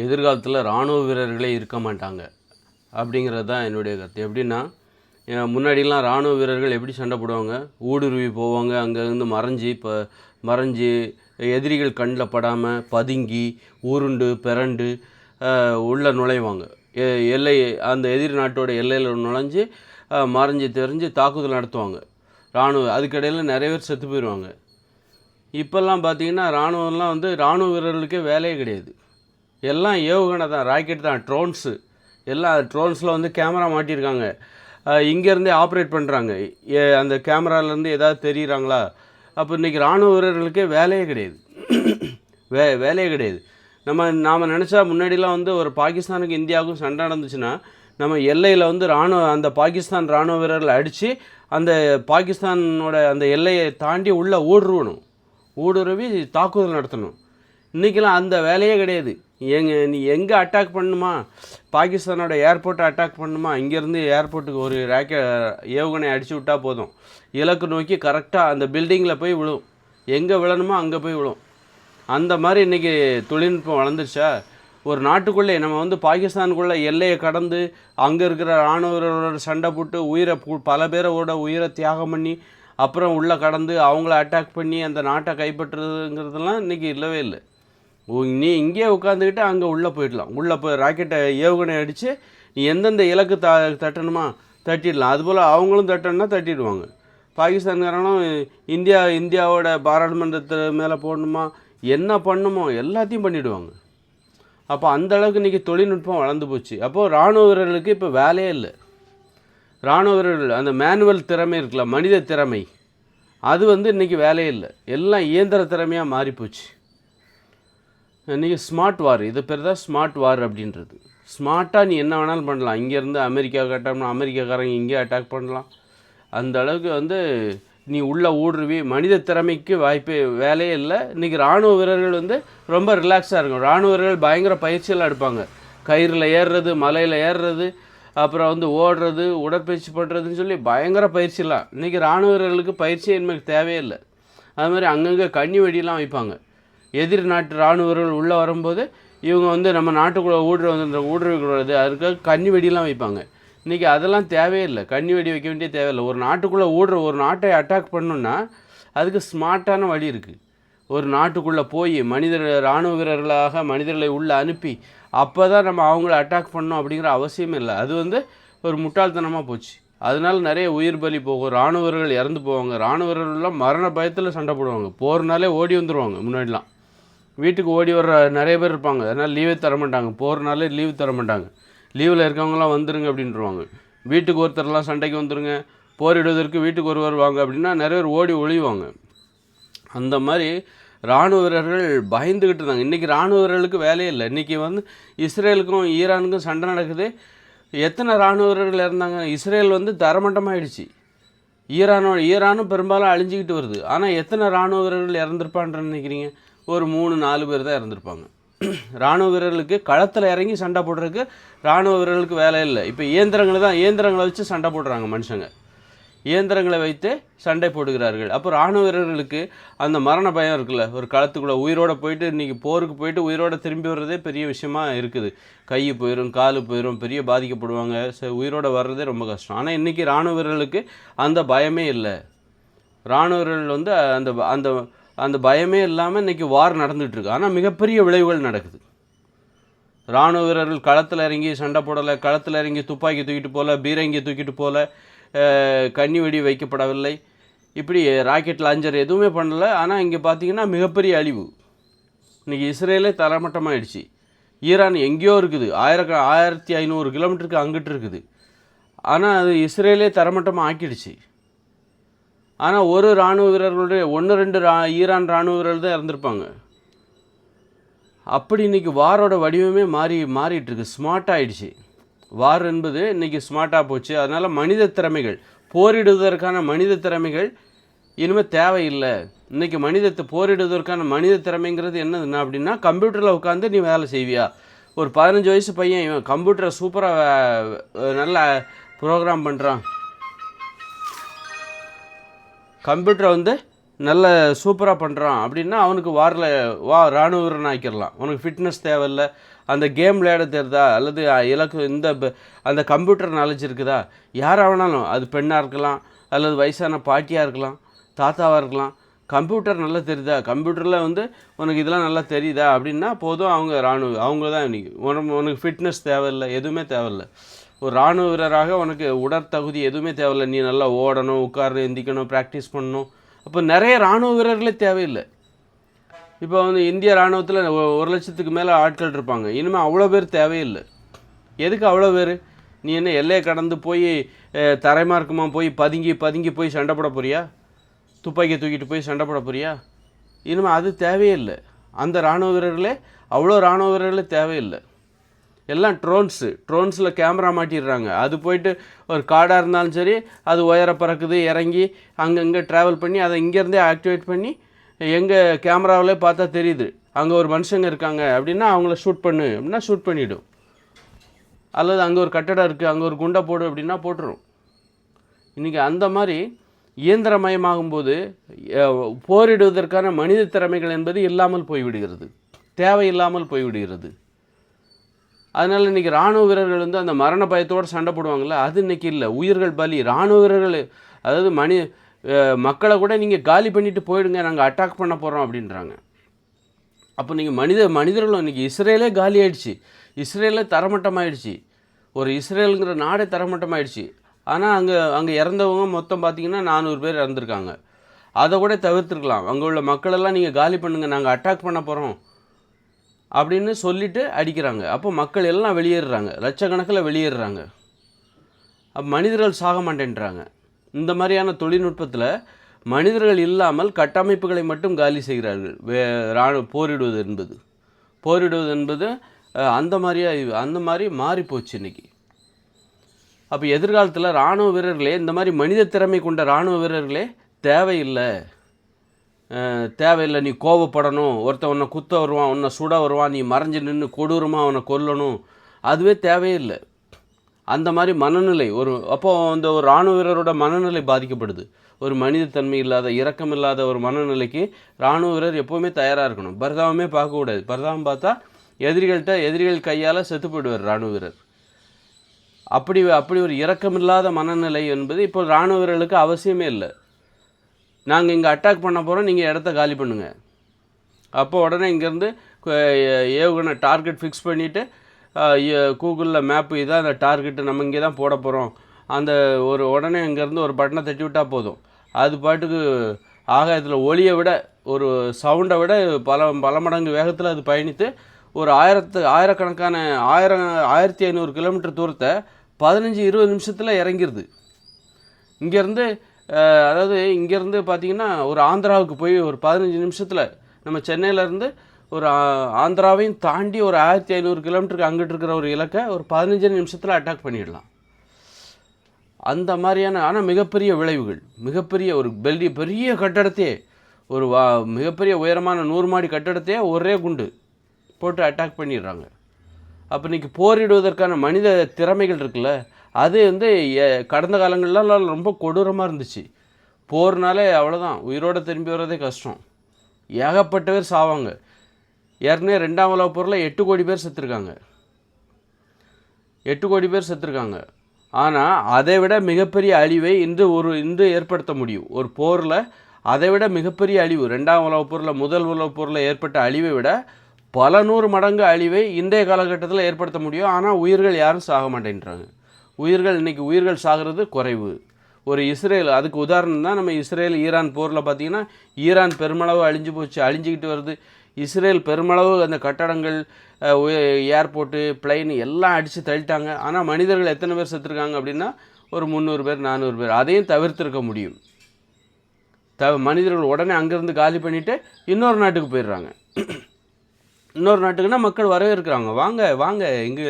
எதிர்காலத்தில் இராணுவ வீரர்களே இருக்க மாட்டாங்க அப்படிங்கிறது தான் என்னுடைய கருத்து. எப்படின்னா, முன்னாடிலாம் இராணுவ வீரர்கள் எப்படி சண்டை போடுவாங்க, ஊடுருவி போவாங்க, அங்கேருந்து மறைஞ்சி எதிரிகள் கண்ணில் படாமல் பதுங்கி உருண்டு பிறண்டு உள்ளே நுழைவாங்க. அந்த எதிரி நாட்டோட எல்லையில் நுழைஞ்சு மறைஞ்சி தெரிஞ்சு தாக்குதல் நடத்துவாங்க. அதுக்கிடையில் நிறைய பேர் செத்து போயிடுவாங்க. இப்போல்லாம் பார்த்திங்கன்னா இராணுவம்லாம் இராணுவ வீரர்களுக்கே வேலையே கிடையாது. எல்லாம் ஏவுகணை தான், ராக்கெட் தான், ட்ரோன்ஸு எல்லாம். ட்ரோன்ஸில் கேமரா மாட்டியிருக்காங்க, இங்கேருந்தே ஆப்ரேட் பண்ணுறாங்க. அந்த கேமராலேருந்து ஏதாவது தெரியுறாங்களா? அப்போ இன்றைக்கி இராணுவ வீரர்களுக்கே வேலையே கிடையாது. வேலையே கிடையாது. நாம் நினச்சா முன்னாடிலாம் ஒரு பாகிஸ்தானுக்கு இந்தியாவுக்கும் சண்டை நடந்துச்சுன்னா நம்ம எல்லையில் அந்த பாகிஸ்தான் இராணுவ வீரர்களை அடித்து அந்த பாகிஸ்தானோட அந்த எல்லையை தாண்டி உள்ளே ஊடுருவி தாக்குதல் நடத்தணும். இன்றைக்கெலாம் அந்த வேலையே கிடையாது. நீ எங்கே அட்டாக் பண்ணணுமா, பாகிஸ்தானோட ஏர்போர்ட்டை அட்டாக் பண்ணணுமா, இங்கேருந்து ஏர்போர்ட்டுக்கு ஒரு ஏவுகணை அடித்து விட்டால் போதும், இலக்கு நோக்கி கரெக்டாக அந்த பில்டிங்கில் போய் விழும், எங்கே விழணுமோ அங்கே போய் விழும். அந்த மாதிரி இன்றைக்கி தொழில்நுட்பம் வளர்ந்துருச்சா? ஒரு நாட்டுக்குள்ளே நம்ம பாகிஸ்தானுக்குள்ளே எல்லையை கடந்து அங்கே இருக்கிற இராணுவர்களோட சண்டை போட்டு பல பேரோட உயிரை தியாகம் பண்ணி அப்புறம் உள்ளே கடந்து அவங்கள அட்டாக் பண்ணி அந்த நாட்டை கைப்பற்றுறதுங்கிறதுலாம் இன்றைக்கி இல்லவே இல்லை. நீ இங்கேயே உட்காந்துக்கிட்டு அங்கே உள்ளே போயிடலாம். உள்ளே போய் ராக்கெட்டை ஏவுகணை அடித்து நீ எந்தெந்த இலக்கு தட்டணுமா தட்டிடலாம். அதுபோல் அவங்களும் தட்டணுன்னா தட்டிடுவாங்க. பாகிஸ்தான்காரனும் இந்தியாவோட பாராளுமன்றத்து மேலே போடணுமா, என்ன பண்ணணுமோ எல்லாத்தையும் பண்ணிவிடுவாங்க. அப்போ அந்தளவுக்கு இன்றைக்கி தொழில்நுட்பம் வளர்ந்து போச்சு. அப்போது இராணுவ வீரர்களுக்கு இப்போ வேலையே இல்லை. இராணுவ வீரர்கள் அந்த மேனுவல் திறமை இருக்குல்ல, மனித திறமை, அது இன்றைக்கி வேலையே இல்லை. எல்லாம் இயந்திர திறமையாக மாறிப்போச்சு. இன்றைக்கி ஸ்மார்ட் வார், இது பேர் தான் ஸ்மார்ட் வார் அப்படின்றது. ஸ்மார்ட்டாக நீ என்ன வேணாலும் பண்ணலாம். இங்கேருந்து அமெரிக்கா கட்டணும், அமெரிக்காக்காரங்க இங்கே அட்டாக் பண்ணலாம். அந்த அளவுக்கு நீ உள்ள ஊடுருவி மனித திறமைக்கு வேலையே இல்லை. இன்றைக்கி இராணுவ வீரர்கள் ரொம்ப ரிலாக்ஸாக இருக்கும். இராணுவ வீரர்கள் பயங்கர பயிற்சியெல்லாம் எடுப்பாங்க. கயிறில் ஏறுறது, மலையில் ஏறுறது, அப்புறம் ஓடுறது, உடற்பயிற்சி பண்ணுறதுன்னு சொல்லி பயங்கர பயிற்சியெல்லாம். இன்றைக்கி இராணுவ வீரர்களுக்கு பயிற்சி எனக்கு தேவையில்லை. அது மாதிரி அங்கங்கே கண்ணி வெடியெல்லாம் வைப்பாங்க. எதிரி நாட்டு இராணுவர்கள் உள்ளே வரும்போது இவங்க நம்ம நாட்டுக்குள்ளே ஊடுருவிக்கூடாது, அதுக்காக கண்ணி வெடியெல்லாம் வைப்பாங்க. இன்றைக்கி அதெல்லாம் தேவையில்லை. கண்ணி வெடி வைக்க வேண்டிய தேவையில்லை. ஒரு நாட்டுக்குள்ளே ஒரு நாட்டை அட்டாக் பண்ணணுன்னா அதுக்கு ஸ்மார்ட்டான வழி இருக்குது. ஒரு நாட்டுக்குள்ளே போய் இராணுவ வீரர்களாக மனிதர்களை உள்ளே அனுப்பி அப்போ தான் நம்ம அவங்கள அட்டாக் பண்ணணும் அப்படிங்கிற அவசியம் இல்லை. அது ஒரு முட்டாள்தனமாக போச்சு. அதனால நிறைய உயிர் பலி போகும், இராணுவர்கள் இறந்து போவாங்க. இராணுவர்கள்லாம் மரண பயத்தில் சண்டை போடுவாங்க. போகிறனாலே ஓடி வந்துடுவாங்க. முன்னாடிலாம் வீட்டுக்கு ஓடி வர்ற நிறைய பேர் இருப்பாங்க. அதனால் லீவே தரமாட்டாங்க. போகிறனாலே லீவு தரமாட்டாங்க. லீவில் இருக்கவங்களாம் வந்துருங்க அப்படின்ட்டுருவாங்க. வீட்டுக்கு ஒருத்தர்லாம் சண்டைக்கு வந்துருங்க, போரிடுவதற்கு வீட்டுக்கு ஒருவர் வாங்க அப்படின்னா நிறைய பேர் ஓடி ஒழிவாங்க. அந்த மாதிரி இராணுவ வீரர்கள் பயந்துக்கிட்டு இருந்தாங்க. இன்றைக்கி இராணுவ வீரர்களுக்கு வேலையே இல்லை. இன்றைக்கி இஸ்ரேலுக்கும் ஈரானுக்கும் சண்டை நடக்குது. எத்தனை இராணுவ வீரர்கள் இறந்தாங்க? இஸ்ரேல் தரமட்டமாகிடுச்சு. ஈரானும் பெரும்பாலும் அழிஞ்சிக்கிட்டு வருது. ஆனால் எத்தனை இராணுவ வீரர்கள் இறந்துருப்பான்னு நினைக்கிறீங்க? ஒரு 3-4 பேர் தான் இறந்துருப்பாங்க. இராணுவ வீரர்களுக்கு களத்தில் இறங்கி சண்டை போடுறதுக்கு இராணுவ வீரர்களுக்கு வேலை இல்லை. இப்போ இயந்திரங்களை வச்சு சண்டை போடுறாங்க. மனுஷங்க இயந்திரங்களை வைத்து சண்டை போடுகிறார்கள். அப்போ இராணுவ வீரர்களுக்கு அந்த மரண பயம் இருக்குல்ல, ஒரு களத்துக்குள்ளே உயிரோடு போயிட்டு இன்றைக்கி போருக்கு போயிட்டு உயிரோடு திரும்பி வர்றதே பெரிய விஷயமா இருக்குது. கை போயிடும், காலு போயிடும், பெரிய பாதிக்கப்படுவாங்க. உயிரோடு வர்றதே ரொம்ப கஷ்டம். ஆனால் இன்றைக்கி இராணுவ வீரர்களுக்கு அந்த பயமே இல்லை. இராணுவ வீரர்கள் அந்த அந்த அந்த பயமே இல்லாமல் இன்றைக்கி வார் நடந்துகிட்ருக்கு. ஆனால் மிகப்பெரிய விளைவுகள் நடக்குது. இராணுவ வீரர்கள் களத்தில் இறங்கி சண்டை போடலை, களத்தில் இறங்கி துப்பாக்கி தூக்கிட்டு போகல, பீரங்கி தூக்கிட்டு போகல, கண்ணி வெடி வைக்கப்படவில்லை, இப்படி ராக்கெட் லாஞ்சர் எதுவுமே பண்ணலை. ஆனால் இங்கே பார்த்திங்கன்னா மிகப்பெரிய அழிவு. இன்றைக்கி இஸ்ரேலே தரமட்டமாகிடுச்சு. ஈரான் எங்கேயோ இருக்குது, 1500 கிலோமீட்டருக்கு அங்கிட்டு இருக்குது. ஆனால் அது இஸ்ரேலே தரமட்டமாக ஆக்கிடுச்சு. ஆனால் ஒரு இராணுவ வீரர்களுடைய 1-2 ஈரான் இராணுவ வீரர்கள் தான் இறந்துருப்பாங்க. அப்படி இன்றைக்கி வாரோட வடிவமே மாறிட்டுருக்கு. ஸ்மார்ட் ஆகிடுச்சு. வார் என்பது இன்றைக்கி ஸ்மார்ட்டாக போச்சு. அதனால் மனித திறமைகள், போரிடுவதற்கான மனித திறமைகள் இனிமேல் தேவையில்லை. இன்றைக்கி போரிடுவதற்கான மனித திறமைங்கிறது என்னதுன்னா அப்படின்னா, கம்ப்யூட்டரில் உட்காந்து நீ வேலை செய்வியா? ஒரு 15 வயசு பையன் இவன் கம்ப்யூட்டரை சூப்பராக நல்லா ப்ரோக்ராம் பண்ணுறான், கம்ப்யூட்டரை நல்ல சூப்பராக பண்ணுறான் அப்படின்னா அவனுக்கு இராணுவ வீரன் ஆக்கிடலாம். உனக்கு ஃபிட்னஸ் தேவையில்ல, அந்த கேம் விளையாட தெரியுதா, அல்லது அந்த கம்ப்யூட்டர் நாலேஜ் இருக்குதா, யாராக வேணாலும், அது பெண்ணாக இருக்கலாம், அல்லது வயசான பாட்டியாக இருக்கலாம், தாத்தாவாக இருக்கலாம், கம்ப்யூட்டர் நல்லா தெரியுதா, கம்ப்யூட்டரில் உனக்கு இதெல்லாம் நல்லா தெரியுதா அப்படின்னா போதும், அவங்க தான் இன்றைக்கி. உனக்கு ஃபிட்னஸ் தேவையில்லை, எதுவுமே தேவையில்லை. ஒரு இராணுவ வீரராக உனக்கு உடற்தகுதி எதுவுமே தேவையில்லை. நீ நல்லா ஓடணும், உட்கார்ந்து எந்திக்கணும், ப்ராக்டிஸ் பண்ணணும். அப்போ நிறைய இராணுவ வீரர்களே தேவையில்லை. இப்போ இந்திய இராணுவத்தில் 1,00,000க்கு மேலே ஆட்கள் இருப்பாங்க. இனிமேல் அவ்வளோ பேர் தேவையில்லை. எதுக்கு அவ்வளோ பேர்? நீ என்ன எல்லையை கடந்து போய் தரைமார்க்கமாக போய் பதுங்கி போய் சண்டை போட போறியா? துப்பாக்கியை தூக்கிட்டு போய் சண்டை போட போறியா? இனிமேல் அது தேவையில்லை. அந்த இராணுவ வீரர்களே, அவ்வளோ இராணுவ வீரர்களே தேவையில்லை. எல்லாம் ட்ரோன்ஸில் கேமரா மாட்டிடுறாங்க. அது போயிட்டு ஒரு காடாக இருந்தாலும் சரி, அது உயர பறக்குது, இறங்கி அங்கங்கே ட்ராவல் பண்ணி அதை இங்கேருந்தே ஆக்டிவேட் பண்ணி எங்கள் கேமராவிலே பார்த்தா தெரியுது அங்கே ஒரு மனுஷங்க இருக்காங்க அப்படின்னா அவங்கள ஷூட் பண்ணு அப்படின்னா ஷூட் பண்ணிவிடும். அல்லது அங்கே ஒரு கட்டடம் இருக்குது, அங்கே ஒரு குண்டை போடு அப்படின்னா போட்டுரும். இன்றைக்கி அந்த மாதிரி இயந்திரமயமாகும்போது போரிடுவதற்கான மனித திறமைகள் என்பது இல்லாமல் போய்விடுகிறது, தேவையில்லாமல் போய்விடுகிறது. அதனால் இன்றைக்கி இராணுவ வீரர்கள் அந்த மரண பயத்தோடு சண்டை போடுவாங்கள்ல, அது இன்றைக்கி இல்லை. உயிர்கள் பலி. இராணுவ வீரர்கள், அதாவது மக்களை கூட நீங்கள் காலி பண்ணிவிட்டு போயிடுங்க, நாங்கள் அட்டாக் பண்ண போகிறோம் அப்படின்றாங்க. அப்போ நீங்கள் மனிதர்களும் இன்றைக்கி இஸ்ரேலே காலி ஆகிடுச்சு, இஸ்ரேலே தரமட்டமாகிடுச்சு, ஒரு இஸ்ரேலுங்கிற நாடே தரமட்டமாகிடுச்சு. ஆனால் அங்கே இறந்தவங்க மொத்தம் பார்த்திங்கன்னா 400 பேர் இறந்துருக்காங்க. அதை கூட தவிர்த்துருக்கலாம். அங்கே உள்ள மக்களெல்லாம் நீங்கள் காலி பண்ணுங்கள், நாங்கள் அட்டாக் பண்ண போகிறோம் அப்படின்னு சொல்லிவிட்டு அடிக்கிறாங்க. அப்போ மக்கள் எல்லாம் வெளியேறுறாங்க, லட்சக்கணக்கில் வெளியேறுறாங்க. அப்போ மனிதர்கள் சாக மாட்டேன்றாங்க. இந்த மாதிரியான தொழில்நுட்பத்தில் மனிதர்கள் இல்லாமல் கட்டமைப்புகளை மட்டும் காலி செய்கிறார்கள். போரிடுவது என்பது அந்த மாதிரி மாறிப்போச்சு இன்றைக்கி. அப்போ எதிர்காலத்தில் இராணுவ வீரர்களே, இந்த மாதிரி மனித திறமை கொண்ட இராணுவ வீரர்களே தேவையில்லை. நீ கோபப்படணும், ஒருத்தன் உன்னை குத்த வருவான், உன்னை சுட வருவான், நீ மறைஞ்சு நின்று கொடூரமாக அவனை கொல்லணும், அதுவே தேவையில்லை. அந்த மாதிரி மனநிலை அப்போது ஒரு இராணுவ வீரரோட மனநிலை பாதிக்கப்படுது. ஒரு மனிதத்தன்மை இல்லாத, இரக்கம் இல்லாத ஒரு மனநிலைக்கு இராணுவ வீரர் எப்போவுமே தயாராக இருக்கணும். பரிதாபமே பார்க்கக்கூடாது. பரிதாபம் பார்த்தா எதிரிகள் கையால் செத்து போயிடுவார் இராணுவ வீரர். அப்படி ஒரு இரக்கமில்லாத மனநிலை என்பது இப்போ இராணுவ வீரர்களுக்கு அவசியமே இல்லை. நாங்கள் இங்கே அட்டாக் பண்ண போகிறோம், நீங்கள் இடத்த காலி பண்ணுங்கள். அப்போ உடனே இங்கேருந்து ஏவுகணை டார்கெட் ஃபிக்ஸ் பண்ணிவிட்டு கூகுளில் மேப்பு இதான் அந்த டார்கெட்டு, நம்ம இங்கே தான் போட போகிறோம், அந்த உடனே இங்கேருந்து ஒரு பட்டனை தட்டி விட்டால் போதும், அது பாட்டுக்கு ஆகாயத்தில் ஒளியை விட, ஒரு சவுண்டை விட பல மடங்கு வேகத்தில் அது பயணித்து ஒரு ஆயிரக்கணக்கான 1500 கிலோமீட்டர் தூரத்தை 15-20 நிமிஷத்தில் இறங்கிடுது. இங்கேருந்து பார்த்திங்கன்னா ஒரு ஆந்திராவுக்கு போய் ஒரு 15 நிமிஷத்தில், நம்ம சென்னையிலேருந்து ஒரு ஆந்திராவையும் தாண்டி ஒரு 1500 கிலோமீட்டருக்கு அங்கிட்டு இருக்கிற ஒரு இலக்கை ஒரு 15 நிமிஷத்தில் அட்டாக் பண்ணிடலாம். அந்த மாதிரியான, ஆனால் மிகப்பெரிய விளைவுகள், மிகப்பெரிய ஒரு பெரிய கட்டடத்தையே, ஒரு மிகப்பெரிய உயரமான 100 மாடி கட்டடத்தையே ஒரே குண்டு போட்டு அட்டாக் பண்ணிடுறாங்க. அப்போ இன்றைக்கி போரிடுவதற்கான மனித திறமைகள் இருக்குல்ல, அது கடந்த காலங்கள்லாம் ரொம்ப கொடூரமாக இருந்துச்சு. போர்னாலே அவ்வளோதான், உயிரோடு திரும்பி வர்றதே கஷ்டம். ஏகப்பட்ட பேர் சாவாங்க. ஏற்கனவே 2ஆம் உலகப் போரில் 8 கோடி பேர் செத்துருக்காங்க. 8 கோடி பேர் செத்துருக்காங்க. ஆனால் அதை விட மிகப்பெரிய அழிவை இன்று ஏற்படுத்த முடியும். ஒரு போரில் அதை விட மிகப்பெரிய அழிவு, 2ஆம் உலகப் போரில், முதல் உலகப் போரில் ஏற்பட்ட அழிவை விட பல 100 மடங்கு அழிவை இன்றைய காலகட்டத்தில் ஏற்படுத்த முடியும். ஆனால் உயிர்கள் யாரும் சாக மாட்டேன்றாங்க. இன்றைக்கி உயிர்கள் சாகிறது குறைவு. ஒரு இஸ்ரேல், அதுக்கு உதாரணம் தான் நம்ம இஸ்ரேல் ஈரான் போரில் பார்த்திங்கன்னா, ஈரான் பெருமளவு அழிஞ்சிக்கிட்டு வருது. இஸ்ரேல் பெருமளவு அந்த கட்டடங்கள், ஏர்போர்ட்டு, பிளைன் எல்லாம் அடித்து தள்ளிட்டாங்க. ஆனால் மனிதர்கள் எத்தனை பேர் செத்துருக்காங்க அப்படின்னா ஒரு 300 பேர் 400 பேர். அதையும் தவிர்த்திருக்க முடியும். மனிதர்கள் உடனே அங்கேருந்து காலி பண்ணிவிட்டு இன்னொரு நாட்டுக்கு போயிடுறாங்க. இன்னொரு நாட்டுக்குன்னா மக்கள் வரவேற்கிறாங்க, வாங்க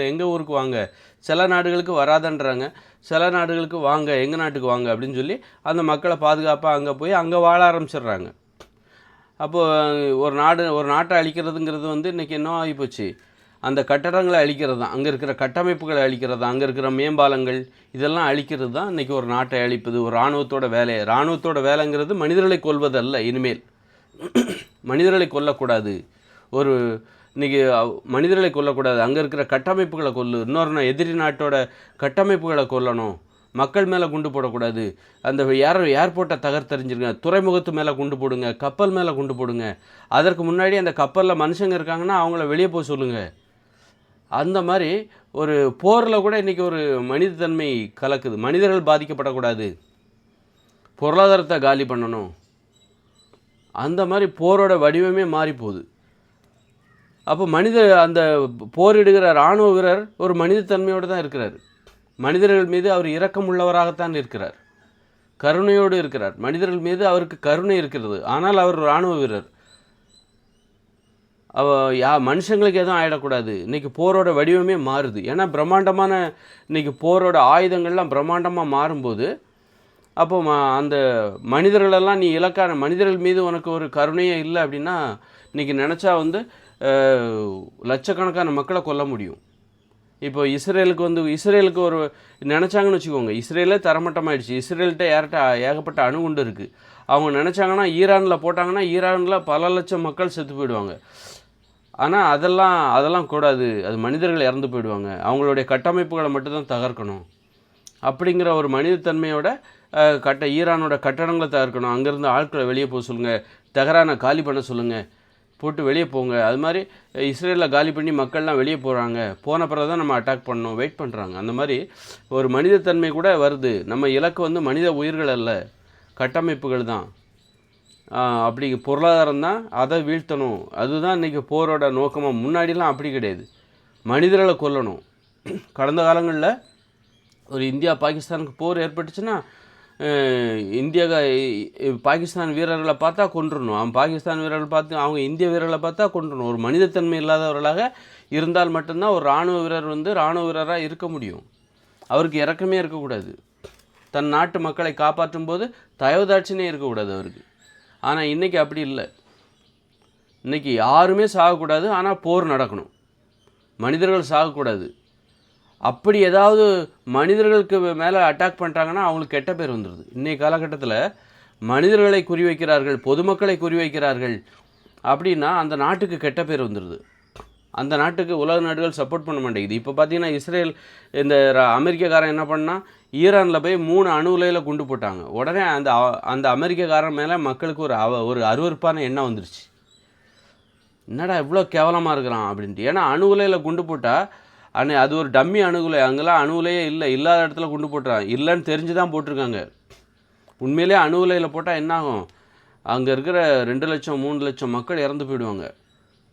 எங்கள் ஊருக்கு வாங்க. சில நாடுகளுக்கு வராதன்றாங்க, சில நாடுகளுக்கு வாங்க, எங்கள் நாட்டுக்கு வாங்க அப்படின்னு சொல்லி அந்த மக்களை பாதுகாப்பாக அங்கே போய் அங்கே வாழ ஆரம்பிச்சிடுறாங்க. அப்போது ஒரு நாட்டை அழிக்கிறதுங்கிறது இன்றைக்கி என்ன ஆகிப்போச்சு, அந்த கட்டடங்களை அழிக்கிறது தான், அங்கே இருக்கிற கட்டமைப்புகளை அழிக்கிறது தான், அங்கே இருக்கிற மேம்பாலங்கள் இதெல்லாம் அழிக்கிறது தான் இன்றைக்கி ஒரு நாட்டை அழிப்பது ஒரு இராணுவத்தோட வேலை. இராணுவத்தோட வேலைங்கிறது மனிதர்களை கொல்வதல்ல. இனிமேல் மனிதர்களை கொல்லக்கூடாது. ஒரு இன்றைக்கி மனிதர்களை கொல்லக்கூடாது, அங்கே இருக்கிற கட்டமைப்புகளை கொல்லு. இன்னொரு எதிரி நாட்டோட கட்டமைப்புகளை கொல்லணும். மக்கள் மேலே குண்டு போடக்கூடாது. அந்த ஏர்போர்ட்டை தகர்த்தெறிஞ்சிருங்க, துறைமுகத்து மேலே குண்டு போடுங்க, கப்பல் மேலே குண்டு போடுங்க. அதற்கு முன்னாடி அந்த கப்பலில் மனுஷங்க இருக்காங்கன்னா அவங்கள வெளியே போக சொல்லுங்கள். அந்த மாதிரி ஒரு போரில் கூட இன்றைக்கி ஒரு மனிதத்தன்மை கலக்குது. மனிதர்கள் பாதிக்கப்படக்கூடாது, பொருளாதாரத்தை காலி பண்ணணும். அந்த மாதிரி போரோட வடிவமே மாறி போகுது. அப்போ அந்த போரிடுகிற இராணுவ வீரர் ஒரு மனிதத்தன்மையோடு தான் இருக்கிறார். மனிதர்கள் மீது அவர் இரக்கம் உள்ளவராகத்தான் இருக்கிறார், கருணையோடு இருக்கிறார். மனிதர்கள் மீது அவருக்கு கருணை இருக்கிறது. ஆனால் அவர் இராணுவ வீரர். மனுஷங்களுக்கு எதுவும் ஆகிடக்கூடாது. இன்றைக்கி போரோட வடிவமே மாறுது. ஏன்னா பிரம்மாண்டமான இன்றைக்கி போரோட ஆயுதங்கள்லாம் பிரம்மாண்டமாக மாறும்போது அப்போ அந்த மனிதர்களெல்லாம் நீ இலக்கான மனிதர்கள் மீது உனக்கு ஒரு கருணையே இல்லை அப்படின்னா இன்றைக்கி நினச்சா லட்சக்கணக்கான மக்களை கொல்ல முடியும். இப்போ இஸ்ரேலுக்கு ஒரு நினச்சாங்கன்னு வச்சுக்கோங்க, இஸ்ரேலே தரமட்டமாயிடுச்சு. இஸ்ரேல்கிட்ட ஏகப்பட்ட அணுகுண்டு இருக்குது. அவங்க நினச்சாங்கன்னா ஈரானில் போட்டாங்கன்னா ஈரானில் பல லட்சம் மக்கள் செத்து போயிடுவாங்க. ஆனால் அதெல்லாம் கூடாது, அது மனிதர்கள் இறந்து போயிடுவாங்க. அவங்களுடைய கட்டமைப்புகளை மட்டும்தான் தகர்க்கணும் அப்படிங்கிற ஒரு மனிதத்தன்மையோட ஈரானோட கட்டடங்களை தகர்க்கணும். அங்கேருந்து ஆட்களை வெளியே போக சொல்லுங்கள், தெஹ்ரானை காலி பண்ண சொல்லுங்கள், போட்டு வெளியே போங்க. அது மாதிரி இஸ்ரேலில் காலி பண்ணி மக்கள்லாம் வெளியே போகிறாங்க, போன பிறகு தான் நம்ம அட்டாக் பண்ணணும், வெயிட் பண்ணுறாங்க. அந்த மாதிரி ஒரு மனிதத்தன்மை கூட வருது. நம்ம இலக்கு மனித உயிர்கள் அல்ல, கட்டமைப்புகள் தான். அப்படி பொருளாதாரம் தான், அதை வீழ்த்தணும். அதுதான் இன்றைக்கி போரோட நோக்கமாக. முன்னாடிலாம் அப்படி கிடையாது, மனிதர்களை கொல்லணும். கடந்த காலங்களில் ஒரு இந்தியா பாகிஸ்தானுக்கு போர் ஏற்பட்டுச்சுன்னா பாகிஸ்தான் வீரர்களை பார்த்தா கொன்றுணும், அவன் பாகிஸ்தான் வீரர்கள் பார்த்து அவங்க இந்திய வீரர்களை பார்த்தா கொன்றுணும். ஒரு மனிதத்தன்மை இல்லாதவர்களாக இருந்தால் மட்டும்தான் ஒரு இராணுவ வீரர் இராணுவ வீரராக இருக்க முடியும். அவருக்கு இரக்கமே இருக்கக்கூடாது. தன் நாட்டு மக்களை காப்பாற்றும் போது தயவுதாட்சினே இருக்கக்கூடாது அவருக்கு. ஆனால் இன்றைக்கி அப்படி இல்லை. இன்றைக்கி யாருமே சாகக்கூடாது, ஆனால் போர் நடக்கணும். மனிதர்கள் சாகக்கூடாது. அப்படி ஏதாவது மனிதர்களுக்கு மேலே அட்டாக் பண்ணுறாங்கன்னா அவங்களுக்கு கெட்ட பேர் வந்துடுது. இன்றைய காலகட்டத்தில் மனிதர்களை குறிவைக்கிறார்கள், பொதுமக்களை குறிவைக்கிறார்கள் அப்படின்னா அந்த நாட்டுக்கு கெட்ட பேர் வந்துடுது. அந்த நாட்டுக்கு உலக நாடுகள் சப்போர்ட் பண்ண மாட்டேங்குது. இப்போ பார்த்தீங்கன்னா இஸ்ரேல் அமெரிக்காக்காரன் என்ன பண்ணால் ஈரானில் போய் 3 அணு உலையில் குண்டு போட்டாங்க. உடனே அந்த அமெரிக்காக்காரன் மேலே மக்களுக்கு ஒரு அருவருப்பான எண்ணம் வந்துருச்சு. என்னடா இவ்வளோ கேவலமாக இருக்கிறான் அப்படின்ட்டு. ஏன்னா அணு உலையில் குண்டு போட்டால் அது ஒரு டம்மி அணுகுலை, அங்கெல்லாம் அணுகுலையே இல்லை, இல்லாத இடத்துல குண்டு போட்டுறான். இல்லைன்னு தெரிஞ்சு தான் போட்டிருக்காங்க. உண்மையிலே அணுகுலையில் போட்டால் என்னாகும், அங்கே இருக்கிற 2 லட்சம் 3 லட்சம் மக்கள் இறந்து போயிடுவாங்க.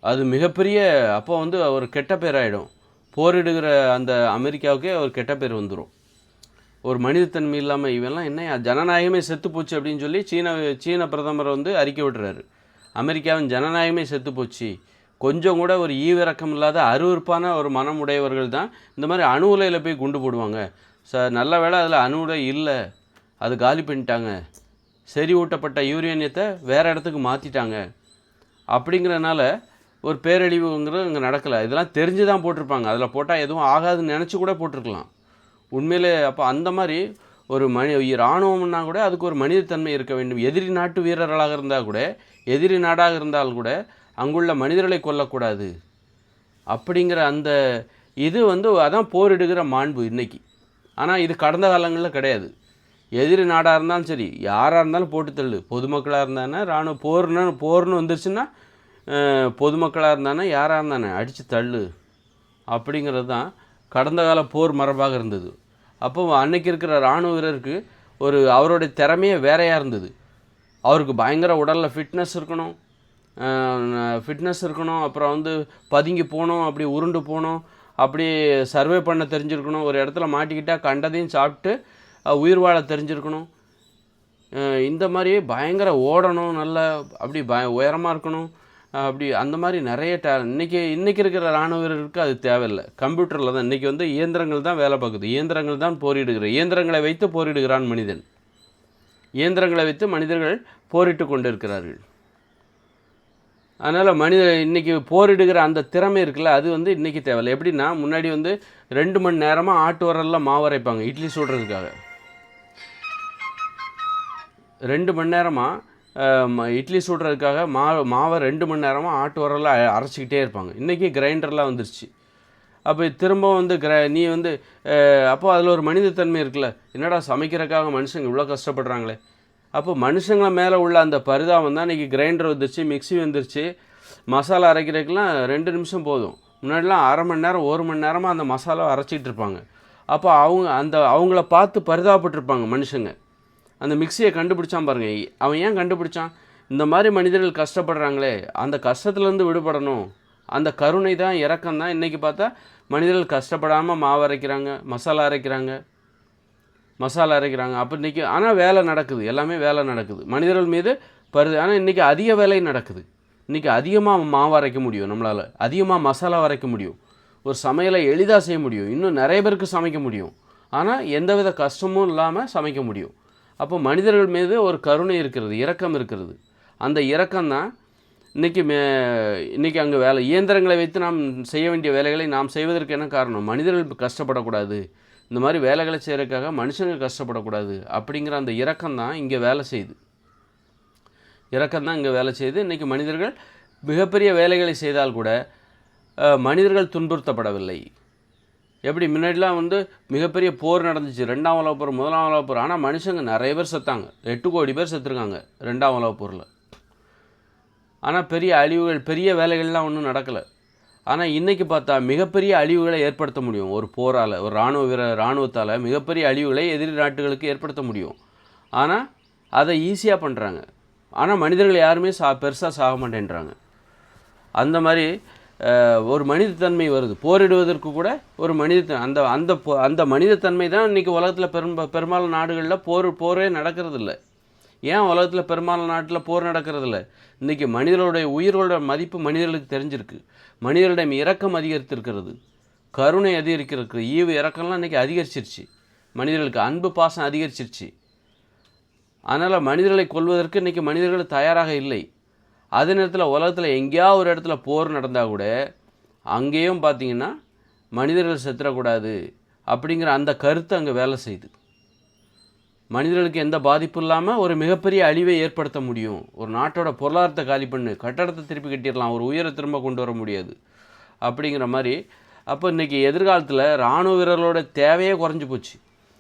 அது மிகப்பெரிய அப்போ ஒரு கெட்ட பேர் ஆகிடும். போரிடுகிற அந்த அமெரிக்காவுக்கே ஒரு கெட்ட பேர் வந்துடும். ஒரு மனிதத்தன்மை இல்லாமல் இவெல்லாம் என்ன ஜனநாயகமே செத்து போச்சு அப்படின்னு சொல்லி சீன பிரதமர் அறிக்கை விடுறாரு. அமெரிக்காவின் ஜனநாயகமே செத்து போச்சு, கொஞ்சம் கூட ஒரு ஈவிரக்கம் இல்லாத அருவருப்பான ஒரு மனம் உடையவர்கள் தான் இந்த மாதிரி அணு உலையில் போய் குண்டு போடுவாங்க. நல்ல வேளை அதில் அணு உலை இல்லை, அது காலி பண்ணிட்டாங்க, செறிவூட்டப்பட்ட யூரேனியத்தை வேறு இடத்துக்கு மாற்றிட்டாங்க. அப்படிங்கிறனால ஒரு பேரழிவுங்கிறது இங்கே நடக்கலை. இதெல்லாம் தெரிஞ்சு தான் போட்டிருப்பாங்க. அதில் போட்டால் எதுவும் ஆகாதுன்னு நினச்சி கூட போட்டிருக்கலாம் உண்மையிலே. அப்போ அந்த மாதிரி ஒரு இராணுவம்னா கூட அதுக்கு ஒரு மனிதத்தன்மை இருக்க வேண்டும். எதிரி நாட்டு வீரர்களாக இருந்தால் கூட, எதிரி நாடாக இருந்தால் கூட அங்குள்ள மனிதர்களை கொல்லக்கூடாது அப்படிங்கிற அந்த இது அதான் போரிடுகிற மாண்பு இன்றைக்கி. ஆனால் இது கடந்த காலங்களில் கிடையாது. எதிரி நாடாக இருந்தாலும் சரி, யாராக இருந்தாலும் போட்டு தள்ளு. பொதுமக்களாக இருந்தானே இராணுவ போர்னு வந்துருச்சுன்னா பொதுமக்களாக இருந்தானே யாராக இருந்தானே அடித்து தள்ளு அப்படிங்கிறது தான் கடந்த கால போர் மரபாக இருந்தது. அப்போ அன்னைக்கு இருக்கிற இராணுவ வீரருக்கு அவருடைய திறமையே வேறையாக இருந்தது. அவருக்கு பயங்கர உடலில் ஃபிட்னஸ் இருக்கணும், அப்புறம் பதுங்கி போகணும், அப்படி உருண்டு போகணும், அப்படி சர்வே பண்ண தெரிஞ்சிருக்கணும், ஒரு இடத்துல மாட்டிக்கிட்டால் கண்டதையும் சாப்பிட்டு உயிர் வாழ தெரிஞ்சிருக்கணும். இந்த மாதிரி பயங்கர ஓடணும், நல்ல அப்படி உயரமாக இருக்கணும், அப்படி அந்த மாதிரி நிறைய இன்றைக்கி இருக்கிற இராணுவ வீரருக்கு அது தேவையில்லை. கம்ப்யூட்டரில் தான் இன்றைக்கி இயந்திரங்கள் தான் வேலை பார்க்குது, இயந்திரங்கள் தான் இயந்திரங்களை வைத்து போரிடுகிறான் மனிதன். இயந்திரங்களை வைத்து மனிதர்கள் போரிட்டு கொண்டு இருக்கிறார்கள். அதனால் இன்றைக்கி போரிடுகிற அந்த திறமை இருக்குல்ல, அது வந்து இன்றைக்கி தேவையில்லை. எப்படின்னா முன்னாடி வந்து 2 மணி நேரமாக ஆட்டு உரலில் மாவு அரைப்பாங்க இட்லி சுடுறதுக்காக. 2 மணி நேரமாக இட்லி சுடுறதுக்காக மாவை 2 மணி நேரமாக ஆட்டு உரலில் அரைச்சிக்கிட்டே இருப்பாங்க. இன்றைக்கி கிரைண்டர்லாம் வந்துருச்சு. அப்போ திரும்பவும் வந்து நீ வந்து அப்போது அதில் ஒரு மனிதத்தன்மை இருக்குல்ல, என்னடா சமைக்கிறதுக்காக மனுஷங்க இவ்வளோ கஷ்டப்படுறாங்களே. அப்போ மனுஷங்களை மேலே உள்ள அந்த பரிதாபம் தான் இன்றைக்கி கிரைண்டர் வந்துருச்சு, மிக்ஸி வந்துருச்சு. மசாலா அரைக்கிறதுக்கெலாம் 2 நிமிஷம் போதும். முன்னாடிலாம் அரை மணி நேரம் 1 மணி நேரமாக அந்த மசாலாவை அரைச்சிட்டு இருப்பாங்க. அப்போ அவங்கள பார்த்து பரிதாபப்பட்டிருப்பாங்க மனுஷங்க. அந்த மிக்ஸியை கண்டுபிடிச்சான் பாருங்க. அவன் ஏன் கண்டுபிடிச்சான்? இந்த மாதிரி மனிதர்கள் கஷ்டப்படுறாங்களே, அந்த கஷ்டத்துலேருந்து விடுபடணும். அந்த கருணை தான், இரக்கம் தான். இன்றைக்கி பார்த்தா மனிதர்கள் கஷ்டப்படாமல் மாவு அரைக்கிறாங்க, மசாலா அரைக்கிறாங்க. அப்போ இன்றைக்கி ஆனால் வேலை நடக்குது, எல்லாமே வேலை நடக்குது மனிதர்கள் மீது ஆனால் இன்றைக்கி அதிக வேலை நடக்குது. இன்றைக்கி அதிகமாக மாவு அரைக்க முடியும், நம்மளால் அதிகமாக மசாலா அரைக்க முடியும், ஒரு சமையலை எளிதாக செய்ய முடியும், இன்னும் நிறைய பேருக்கு சமைக்க முடியும். ஆனால் எந்தவித கஷ்டமும் இல்லாமல் சமைக்க முடியும். அப்போ மனிதர்கள் மீது ஒரு கருணை இருக்கிறது, இரக்கம் இருக்கிறது. அந்த இரக்கம்தான் இன்றைக்கி அங்கே இயந்திரங்களை வைத்து நாம் செய்ய வேண்டிய வேலைகளை நாம் செய்வதற்கு என்ன காரணம்? மனிதர்கள் கஷ்டப்படக்கூடாது, இந்த மாதிரி வேலைகளை செய்கிறதுக்காக மனுஷங்க கஷ்டப்படக்கூடாது அப்படிங்கிற அந்த இரக்கம் தான் இங்கே வேலை செய்யுது. இன்றைக்கி மனிதர்கள் மிகப்பெரிய வேலைகளை செய்தால் கூட மனிதர்கள் துன்புறுத்தப்படவில்லை. எப்படி முன்னாடிலாம் வந்து மிகப்பெரிய போர் நடந்துச்சு, 2ஆம் உலகப் போர், 1ஆம் உலகப் போர். ஆனால் மனுஷங்க நிறைய பேர் செத்தாங்க, 8 கோடி பேர் செத்துருக்காங்க 2ஆம் உலகப் போரில். ஆனால் பெரிய அழிவுகள், பெரிய வேலைகள்லாம் ஒன்றும் நடக்கலை. ஆனால் இன்றைக்கி பார்த்தா மிகப்பெரிய அழிவுகளை ஏற்படுத்த முடியும் ஒரு போரால், ஒரு இராணுவத்தால் மிகப்பெரிய அழிவுகளை எதிரி நாட்டுகளுக்கு ஏற்படுத்த முடியும். ஆனால் அதை ஈஸியாக பண்ணுறாங்க. ஆனால் மனிதர்கள் யாருமே பெருசாக சாக மாட்டேன்றாங்க. அந்த மாதிரி ஒரு மனிதத்தன்மை வருது. போரிடுவதற்கு கூட ஒரு அந்த மனிதத்தன்மை தான் இன்றைக்கி உலகத்தில் பெரும்பாலான நாடுகளில் போரே நடக்கிறதில்ல. ஏன் உலகத்தில் பெரும்பாலான நாட்டில் போர் நடக்கிறதில்ல? இன்றைக்கி மனிதர்களுடைய உயிரோட மதிப்பு மனிதர்களுக்கு தெரிஞ்சிருக்கு. மனிதர்களிடம் இரக்கம் அதிகரித்திருக்கிறது, கருணை அதிகரிக்கிறது, ஈவு இரக்கம்லாம் இன்றைக்கி அதிகரிச்சிருச்சு. மனிதர்களுக்கு அன்பு பாசம் அதிகரிச்சிருச்சு. அதனால் மனிதர்களை கொல்வதற்கு இன்றைக்கி மனிதர்கள் தயாராக இல்லை. அதே நேரத்தில் உலகத்தில் எங்கேயாவது ஒரு இடத்துல போர் நடந்தால் கூட அங்கேயும் பார்த்திங்கன்னா மனிதர்கள் செத்துறக்கூடாது அப்படிங்கிற அந்த கருத்து அங்கே வேலை செய்யுது. மனிதர்களுக்கு எந்த பாதிப்பு இல்லாமல் ஒரு மிகப்பெரிய அழிவை ஏற்படுத்த முடியும். ஒரு நாட்டோட பொருளாதாரத்தை காலி பண்ணு, கட்டடத்தை திருப்பி கட்டிடலாம், ஒரு உயிரை திரும்ப கொண்டு வர முடியாது அப்படிங்கிற மாதிரி. அப்போ இன்றைக்கி எதிர்காலத்தில் இராணுவ வீரர்களோட தேவையே குறைஞ்சி போச்சு.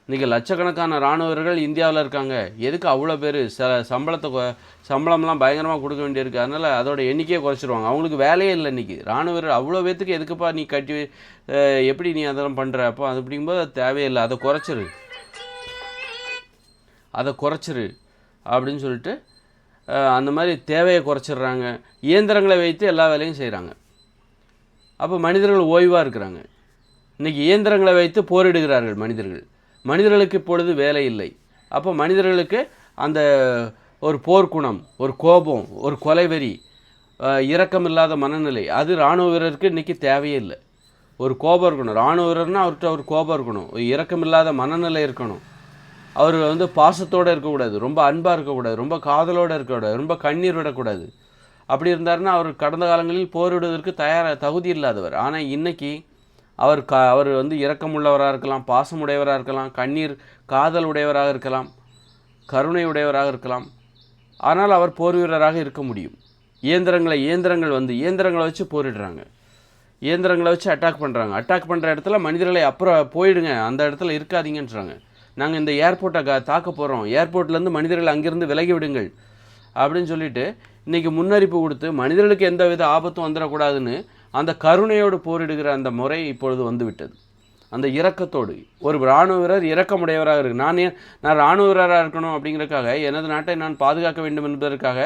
இன்றைக்கி லட்சக்கணக்கான இராணுவ வீரர்கள் இந்தியாவில் இருக்காங்க. எதுக்கு அவ்வளோ பேர் சம்பளம்லாம் பயங்கரமாக கொடுக்க வேண்டியிருக்கு. அதனால் அதோட எண்ணிக்கையை குறைச்சிருவாங்க. அவங்களுக்கு வேலையே இல்லை. இன்றைக்கி இராணுவ வீரர் அவ்வளோ பேத்துக்கு எதுக்குப்பா நீ கட்டி எப்படி நீ அதெல்லாம் பண்ணுற? அப்போ அது அப்படிங்கும்போது அது தேவையில்லை, அதை குறைச்சிரு அப்படின்னு சொல்லிட்டு அந்த மாதிரி தேவையை குறைச்சிடுறாங்க. இயந்திரங்களை வைத்து எல்லா வேலையும் செய்கிறாங்க. அப்போ மனிதர்கள் ஓய்வாக இருக்கிறாங்க. இன்றைக்கி இயந்திரங்களை வைத்து போரிடுகிறார்கள் மனிதர்களுக்கு இப்பொழுது வேலை இல்லை. அப்போ மனிதர்களுக்கு அந்த ஒரு போர்க்குணம், ஒரு கோபம், ஒரு கொலைவெறி, இரக்கம் இல்லாத மனநிலை, அது இராணுவ வீரருக்கு இன்றைக்கி தேவையே இல்லை. ஒரு கோபம் இருக்கணும், இராணுவ வீரர்னால் அவர்கிட்ட ஒரு கோபம் இருக்கணும், ஒரு இரக்கம் இல்லாத மனநிலை இருக்கணும். அவர் வந்து பாசத்தோடு இருக்கக்கூடாது, ரொம்ப அன்பாக இருக்கக்கூடாது, ரொம்ப காதலோடு இருக்கக்கூடாது, ரொம்ப கண்ணீர் விடக்கூடாது. அப்படி இருந்தாருன்னா அவர் கடந்த காலங்களில் போரிடுவதற்கு தகுதி இல்லாதவர். ஆனால் இன்றைக்கி அவர் வந்து இரக்கமுள்ளவராக இருக்கலாம், பாசமுடையவராக இருக்கலாம், காதல் உடையவராக இருக்கலாம், கருணை உடையவராக இருக்கலாம். ஆனால் அவர் போர் வீரராக இருக்க முடியும். இயந்திரங்களை வச்சு போரிடுறாங்க, இயந்திரங்களை வச்சு அட்டாக் பண்ணுற இடத்துல மனிதர்களை அப்புறம் போயிடுங்க, அந்த இடத்துல இருக்காதீங்கன்றாங்க. நாங்கள் இந்த ஏர்போர்ட்டை தாக்க போகிறோம், ஏர்போர்ட்லேருந்து மனிதர்கள் அங்கேருந்து விலகி விடுங்கள் அப்படின்னு சொல்லிட்டு இன்றைக்கி முன்னறிப்பு கொடுத்து மனிதர்களுக்கு எந்த வித ஆபத்தும் வந்துடக்கூடாதுன்னு அந்த கருணையோடு போரிடுகிற அந்த முறை இப்பொழுது வந்துவிட்டது. அந்த இரக்கத்தோடு ஒரு இராணுவ வீரர் இரக்கமுடையவராக இருக்கு. நான் இராணுவ வீரராக இருக்கணும் அப்படிங்கிறதுக்காக, எனது நாட்டை நான் பாதுகாக்க வேண்டும் என்பதற்காக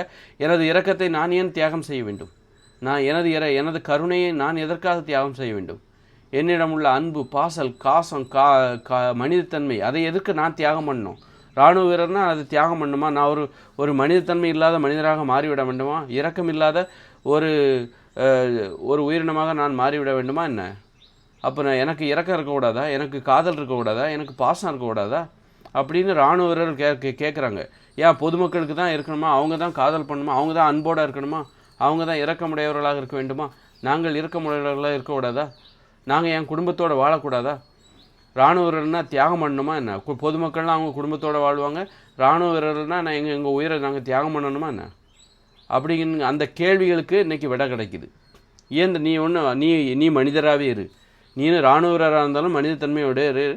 எனது இரக்கத்தை நான் ஏன் தியாகம் செய்ய வேண்டும்? எனது கருணையை நான் எதற்காக தியாகம் செய்ய வேண்டும்? என்னிடம் உள்ள அன்பு, பாசல், காசம், மனிதத்தன்மை, அதை எதற்கு நான் தியாகம் பண்ணணும்? இராணுவ வீரர்னால் அது தியாகம் பண்ணுமா? நான் ஒரு மனிதத்தன்மை இல்லாத மனிதராக மாறிவிட வேண்டுமா? இரக்கம் இல்லாத ஒரு உயிரினமாக நான் மாறிவிட வேண்டுமா என்ன? அப்போ எனக்கு இரக்கம் இருக்கக்கூடாதா? எனக்கு காதல் இருக்கக்கூடாதா? எனக்கு பாசம் இருக்கக்கூடாதா? அப்படின்னு இராணுவ வீரர்கள் கேட்குறாங்க. ஏன் பொதுமக்களுக்கு தான் இருக்கணுமா? அவங்க தான் காதல் பண்ணணுமா? அவங்க தான் அன்போடு இருக்கணுமா? அவங்க தான் இரக்கமுடையவர்களாக இருக்க வேண்டுமா? நாங்கள் இரக்கமுடையவர்களாக இருக்கக்கூடாதா? நாங்கள் என் குடும்பத்தோடு வாழக்கூடாதா? இராணுவ வீரர்னா தியாகம் பண்ணணுமா என்ன? பொதுமக்கள்லாம் அவங்க குடும்பத்தோடு வாழ்வாங்க. இராணுவ வீரர்னால் நான் எங்கள் உயிரை நாங்கள் தியாகம் பண்ணணுமா என்ன? அப்படிங்கிற அந்த கேள்விகளுக்கு இன்றைக்கி விடை கிடைக்குது. ஏன் நீ நீ மனிதராகவே இரு. நீனு இராணுவ வீரராக இருந்தாலும் மனிதத்தன்மையோடு இரு.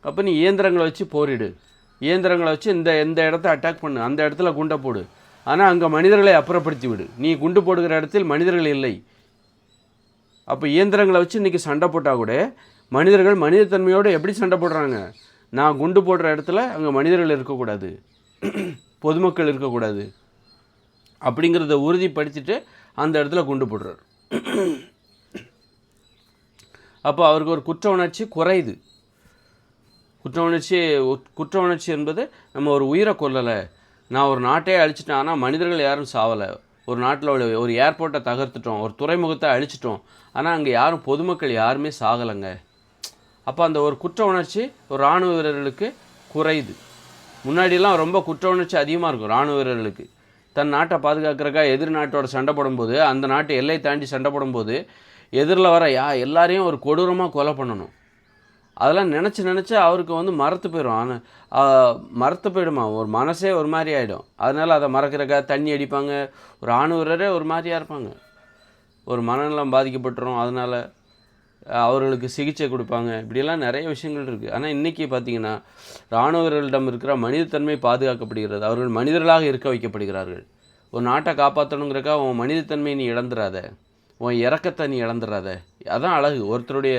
அப்போ நீ இயந்திரங்களை வச்சு போரிடு. இயந்திரங்களை வச்சு இந்த இடத்த அட்டாக் பண்ணு, அந்த இடத்துல குண்டை போடு. ஆனால் அங்கே மனிதர்களை அப்புறப்படுத்தி விடு. நீ குண்டு போடுகிற இடத்தில் மனிதர்கள் இல்லை. அப்போ இயந்திரங்களை வச்சு இன்றைக்கி சண்டை போட்டால் கூட மனிதர்கள் மனிதத்தன்மையோடு எப்படி சண்டை போடுறாங்க? நான் குண்டு போடுற இடத்துல அங்கே மனிதர்கள் இருக்கக்கூடாது, பொதுமக்கள் இருக்கக்கூடாது அப்படிங்கிறத உறுதிப்படுத்திட்டு அந்த இடத்துல குண்டு போடுறார். அப்போ அவருக்கு ஒரு குற்ற உணர்ச்சி குறையுது. குற்ற உணர்ச்சி என்பது நம்ம ஒரு உயிரை கொல்லலை, நான் ஒரு நாட்டையே அழிச்சிட்டேன், ஆனால் மனிதர்கள் யாரும் சாவலை. ஒரு நாட்டில் ஒரு ஏர்போர்ட்டை தகர்த்துட்டோம், ஒரு துறைமுகத்தை அழிச்சிட்டோம், ஆனால் அங்கே யாரும் பொதுமக்கள் யாருமே சாகலைங்க. அப்போ அந்த ஒரு குற்ற உணர்ச்சி ஒரு இராணுவ வீரர்களுக்கு குறையுது. முன்னாடியெல்லாம் ரொம்ப குற்ற உணர்ச்சி அதிகமாக இருக்கும் இராணுவ வீரர்களுக்கு. தன் நாட்டை பாதுகாக்கிறக்கா எதிர் நாட்டோட சண்டை போடும்போது, அந்த நாட்டு எல்லை தாண்டி சண்டை போடும்போது எதிரில் வர எல்லாரையும் ஒரு கொடூரமாக கொலை பண்ணணும். அதெல்லாம் நினச்சி அவருக்கு மறத்து போயிடும். ஆனால் மறத்து போயிடுமா, ஒரு மனசே ஒரு மாதிரி ஆகிடும். அதனால் அதை மறக்கிறக்கா தண்ணி அடிப்பாங்க. ஒரு இராணுவ வீரரே ஒரு மாதிரியாக இருப்பாங்க, ஒரு மனநலம் பாதிக்கப்பட்டுரும். அதனால் அவர்களுக்கு சிகிச்சை கொடுப்பாங்க. இப்படியெல்லாம் நிறைய விஷயங்கள் இருக்குது. ஆனால் இன்றைக்கி பார்த்திங்கன்னா இராணுவ வீரர்களிடம் இருக்கிற மனிதத்தன்மை பாதுகாக்கப்படுகிறது. அவர்கள் மனிதர்களாக இருக்க வைக்கப்படுகிறார்கள். ஒரு நாட்டை காப்பாற்றணுங்கிறக்கா உன் மனிதத்தன்மையை நீ இழந்துடாத, உன் இறக்கத்தை நீ இழந்துடாத. அதான் அழகு. ஒருத்தருடைய